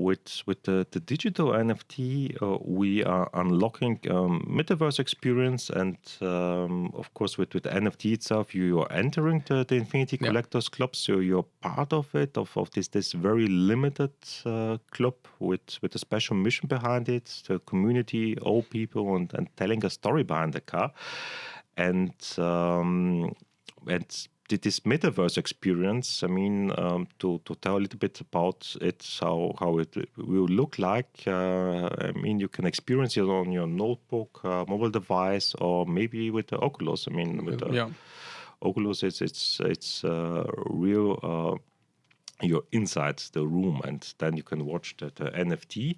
with the digital NFT, we are unlocking Metaverse experience. And of course, with the NFT itself, you are entering the Infinity Collectors Club. So you're part of it, of this very limited club with a special mission behind it, the community, all people, and telling a story behind the car. And this Metaverse experience, I mean, to tell a little bit about it, how it will look like. I mean, you can experience it on your notebook, mobile device, or maybe with the Oculus. I mean, with the Oculus, it's real. You're inside the room, and then you can watch the NFT.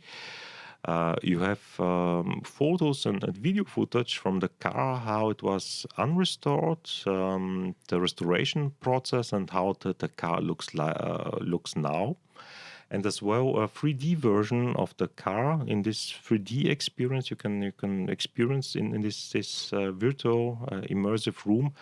You have photos and video footage from the car, how it was unrestored, the restoration process, and how the car looks now. And as well a 3D version of the car. In this 3D experience, you can experience in this virtual immersive room,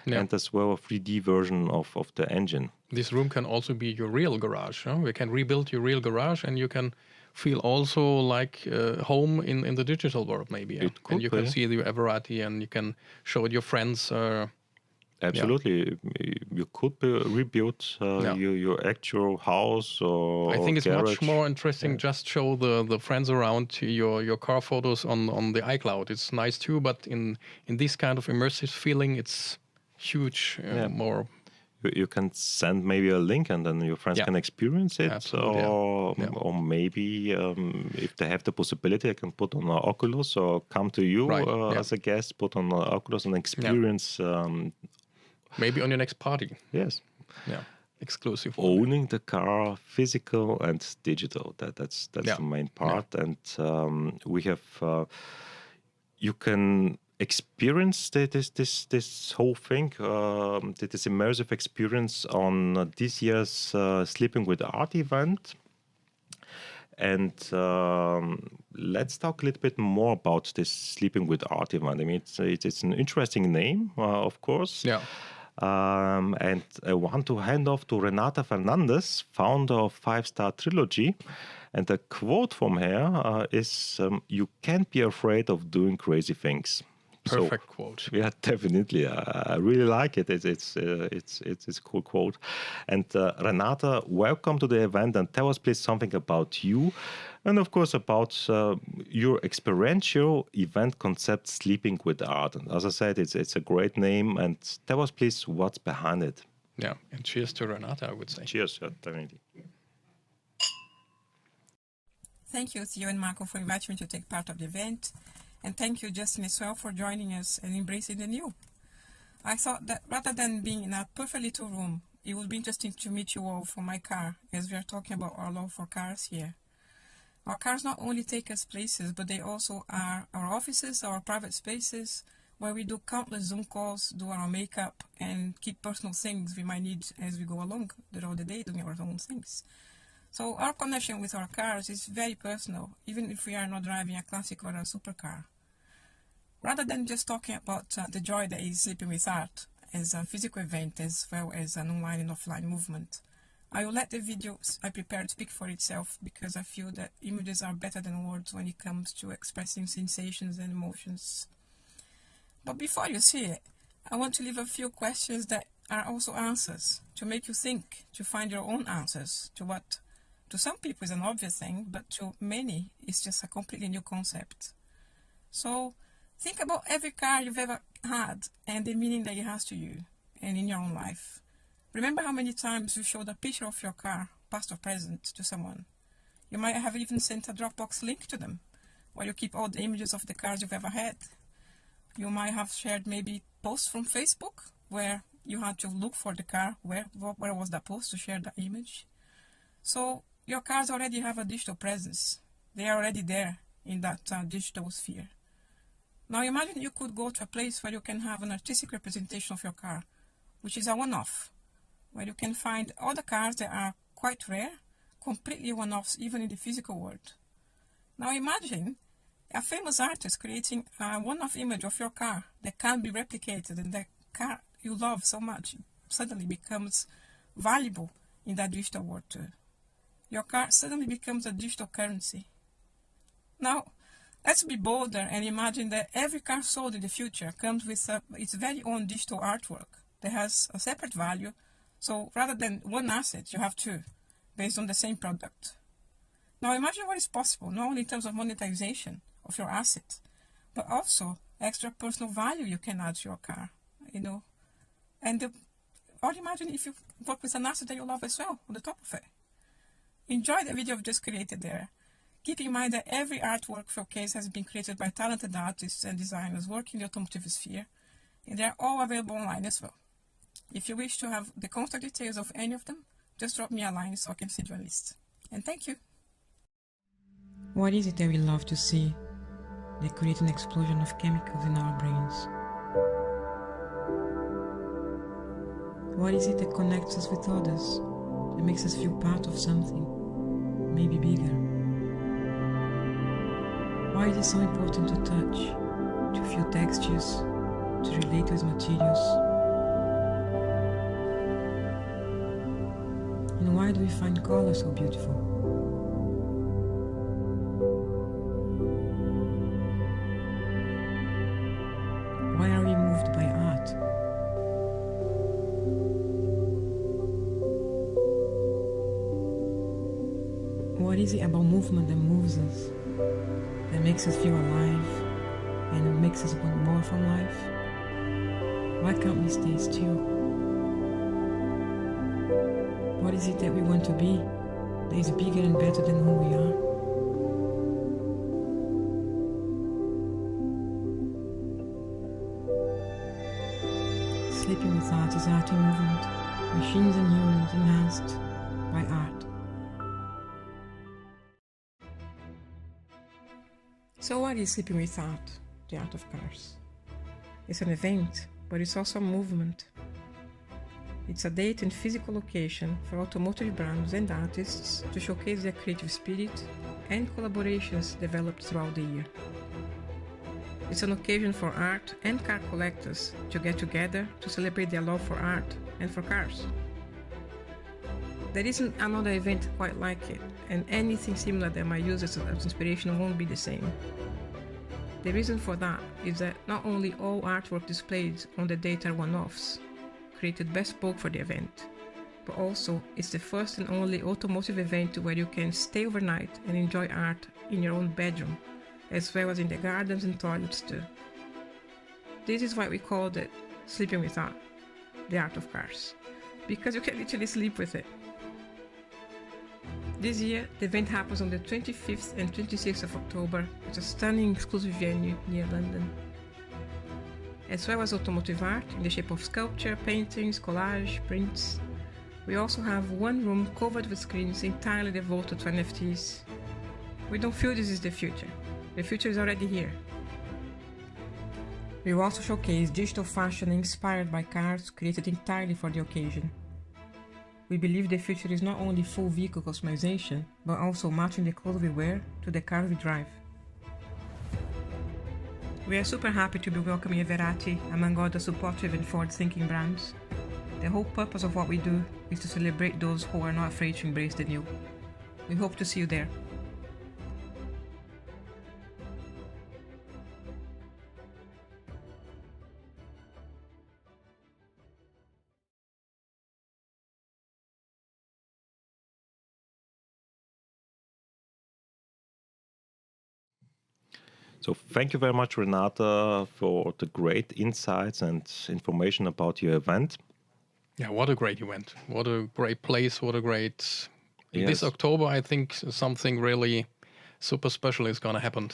and as well a 3D version of the engine. This room can also be your real garage. We can rebuild your real garage, and you can feel also like home in the digital world, maybe. And you can see the variety, and you can show it your friends. Absolutely, you could rebuild your actual house or I think it's garage. much more interesting. Just show the friends around your car photos on the iCloud. It's nice too, but in this kind of immersive feeling, it's huge. More. You can send maybe a link, and then your friends can experience it. Or maybe if they have the possibility, I can put on an Oculus or come to you as a guest, put on an Oculus and experience. Maybe on your next party. Yes. Yeah. Exclusive. Owning the car, physical and digital. That's the main part. And we have. You can experience this whole thing, this immersive experience on this year's Sleeping with Art event. And let's talk a little bit more about this Sleeping with Art event. I mean, it's an interesting name, of course. Yeah. And I want to hand off to Renata Fernandez, founder of 5-Star Trilogy. And the quote from her is, "You can't be afraid of doing crazy things." Perfect quote. Yeah, definitely. I really like it. It's a cool quote. And Renata, welcome to the event, and tell us please something about you, and of course about your experiential event concept, Sleeping with Art. And as I said, it's a great name. And tell us please what's behind it. Yeah, and cheers to Renata, I would say. Cheers, definitely. Thank you, Theo and Marco, for inviting me to take part of the event. And thank you, Justin, as well, for joining us and embracing the new. I thought that rather than being in a perfect little room, it would be interesting to meet you all from my car, as we are talking about our love for cars here. Our cars not only take us places, but they also are our offices, our private spaces, where we do countless Zoom calls, do our makeup, and keep personal things we might need as we go along throughout the day doing our own things. So our connection with our cars is very personal, even if we are not driving a classic or a supercar. Rather than just talking about the joy that is Sleeping with Art as a physical event as well as an online and offline movement, I will let the videos I prepared speak for itself, because I feel that images are better than words when it comes to expressing sensations and emotions. But before you see it, I want to leave a few questions that are also answers, to make you think, to find your own answers to what to some people is an obvious thing, but to many it's just a completely new concept. So think about every car you've ever had and the meaning that it has to you and in your own life. Remember how many times you showed a picture of your car, past or present, to someone. You might have even sent a Dropbox link to them. where you keep all the images of the cars you've ever had. You might have shared maybe posts from Facebook where you had to look for the car, where was that post to share the image. So your cars already have a digital presence. They are already there in that digital sphere. Now imagine you could go to a place where you can have an artistic representation of your car, which is a one-off, where you can find all the cars that are quite rare, completely one-offs even in the physical world. Now imagine a famous artist creating a one-off image of your car that can't be replicated, and the car you love so much suddenly becomes valuable in that digital world too. Your car suddenly becomes a digital currency. Now, let's be bolder and imagine that every car sold in the future comes with its very own digital artwork that has a separate value. So rather than one asset, you have two, based on the same product. Now imagine what is possible, not only in terms of monetization of your asset, but also extra personal value you can add to your car, or imagine if you work with an asset that you love as well on the top of it. Enjoy the video I've just created there. Keep in mind that every artwork showcase has been created by talented artists and designers working in the automotive sphere, and they're all available online as well. If you wish to have the contact details of any of them, just drop me a line so I can send you a list. And thank you. What is it that we love to see that creates an explosion of chemicals in our brains? What is it that connects us with others, that makes us feel part of something, maybe bigger? Why is it so important to touch, to feel textures, to relate with materials? And why do we find color so beautiful? Why are we moved by art? What is it about movement that moves us, that makes us feel alive, and it makes us want more from life? Why can't we stay still? What is it that we want to be, that is bigger and better than who we are? Sleeping with art is art in movement, machines and humans enhanced by art. So what is Sleeping with Art, the art of cars? It's an event, but it's also a movement. It's a date and physical location for automotive brands and artists to showcase their creative spirit and collaborations developed throughout the year. It's an occasion for art and car collectors to get together to celebrate their love for art and for cars. There isn't another event quite like it, and anything similar that might use as inspiration won't be the same. The reason for that is that not only all artwork displayed on the date are one-offs, created bespoke for the event, but also it's the first and only automotive event where you can stay overnight and enjoy art in your own bedroom, as well as in the gardens and toilets too. This is why we called it Sleeping with Art, the art of cars, because you can literally sleep with it. This year, the event happens on the 25th and 26th of October at a stunning exclusive venue near London. As well as automotive art in the shape of sculpture, paintings, collage, prints, we also have one room covered with screens entirely devoted to NFTs. We don't feel this is the future. The future is already here. We will also showcase digital fashion inspired by cars created entirely for the occasion. We believe the future is not only full vehicle customization, but also matching the clothes we wear to the car we drive. We are super happy to be welcoming Everati among other supportive and forward-thinking brands. The whole purpose of what we do is to celebrate those who are not afraid to embrace the new. We hope to see you there. So thank you very much, Renata, for the great insights and information about your event. Yeah, what a great event. What a great place. What a great... Yes. This October, I think something really super special is going to happen.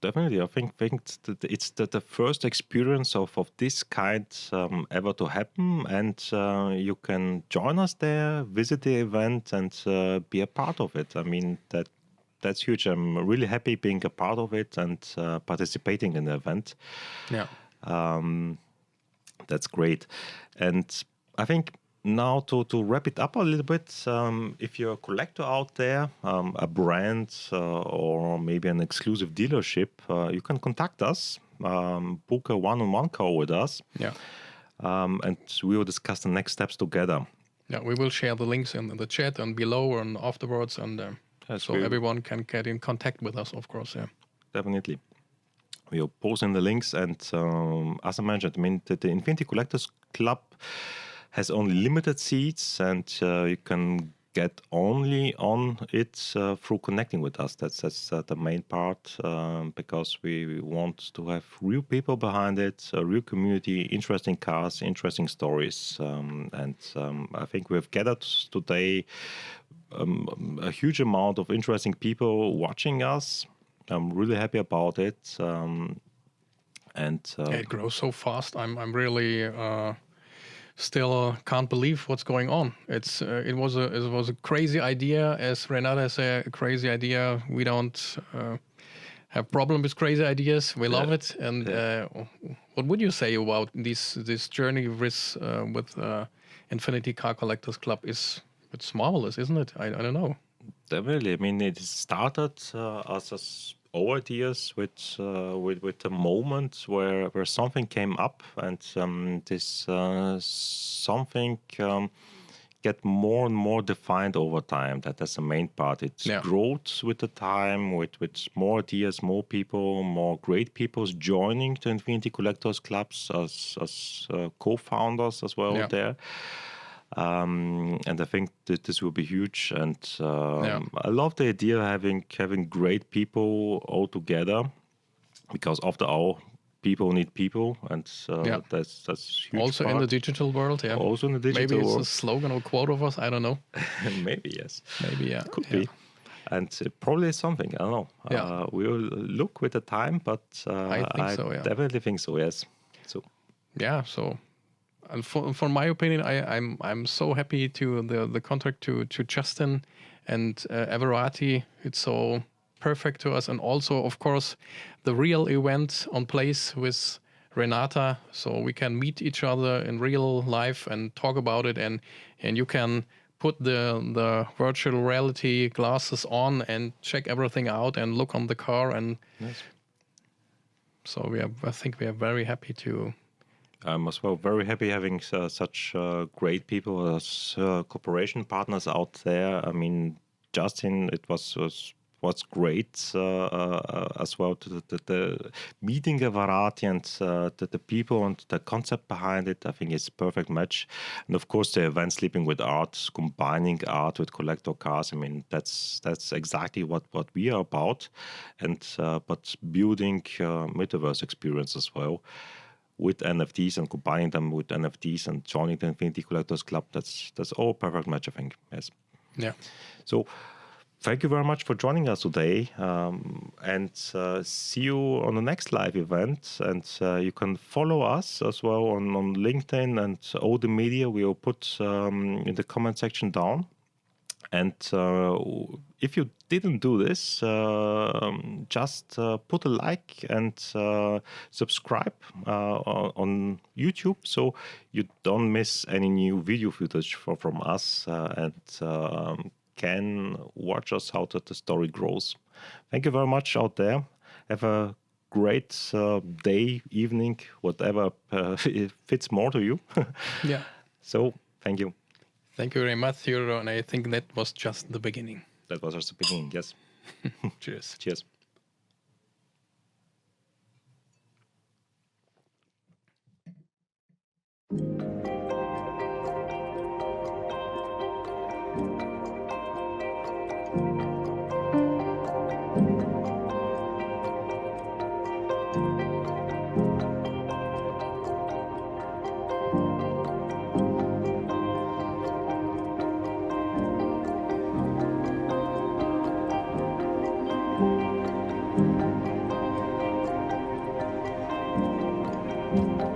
definitely. I think it's the first experience of this kind ever to happen, and you can join us there, visit the event, and be a part of it. I mean, that's huge. I'm really happy being a part of it and participating in the event. Yeah. That's great. And I think now to wrap it up a little bit, if you're a collector out there, a brand or maybe an exclusive dealership, you can contact us, book a one-on-one call with us, Yeah. and we will discuss the next steps together. Yeah, we will share the links in the chat and below and afterwards, and so everyone can get in contact with us, of course. Yeah. Definitely. We'll post in the links, and as I mentioned, I mean, the Infinity Collectors Club has only limited seats, and you can get only on it through connecting with us. That's the main part, because we want to have real people behind it, a real community, interesting cars, interesting stories, and I think we've gathered today a huge amount of interesting people watching us. I'm really happy about it, and It grows so fast. I'm really still can't believe what's going on. It was a crazy idea, as Renata said, a crazy idea. We don't have problem with crazy ideas. We love it. And what would you say about this journey with Infinity Car Collectors Club? It's marvelous, isn't it? I don't know. Definitely. I mean, it started as our ideas with a moment where something came up, and this something get more and more defined over time. That's the main part. It grows with the time, with more ideas, more people, more great people joining the Infinity Collectors Clubs as co-founders as well there. And I think that this will be huge, and I love the idea of having great people all together, because after all, people need people, and that's huge. Also part. in the digital world, Also in the digital world. Maybe world. it's a slogan or quote of us. I don't know. Maybe yes. Maybe Could be. And probably something. I don't know. We will look with the time, but I think so. Yeah. Definitely think so. Yes. So. Yeah. So. And for my opinion, I'm so happy to the contract to Justin and Everati. It's so perfect to us, and also of course the real event on place with Renata, so we can meet each other in real life and talk about it, and you can put the virtual reality glasses on and check everything out and look on the car, and so I think we are very happy to. I'm as well very happy having such great people as cooperation partners out there. I mean, Justin, it was great as well. The meeting Everati and the people and the concept behind it, I think it's a perfect match. And of course, the event Sleeping with Art, combining art with collector cars. I mean, that's exactly what we are about, and but building Metaverse experience as well. With NFTs and combining them with NFTs and joining the Infinity Collectors Club, that's all perfect match, I think. Yes. Yeah. So thank you very much for joining us today, and see you on the next live event. And you can follow us as well on LinkedIn, and all the media we will put in the comment section down. And if you didn't do this, just put a like and subscribe on YouTube, so you don't miss any new video footage from us, and can watch us how the story grows. Thank you very much out there. Have a great day, evening, whatever it fits more to you. Yeah. So thank you. Thank you very much, Theodore, and I think that was just the beginning. That was just the beginning, yes. Cheers. Cheers. you.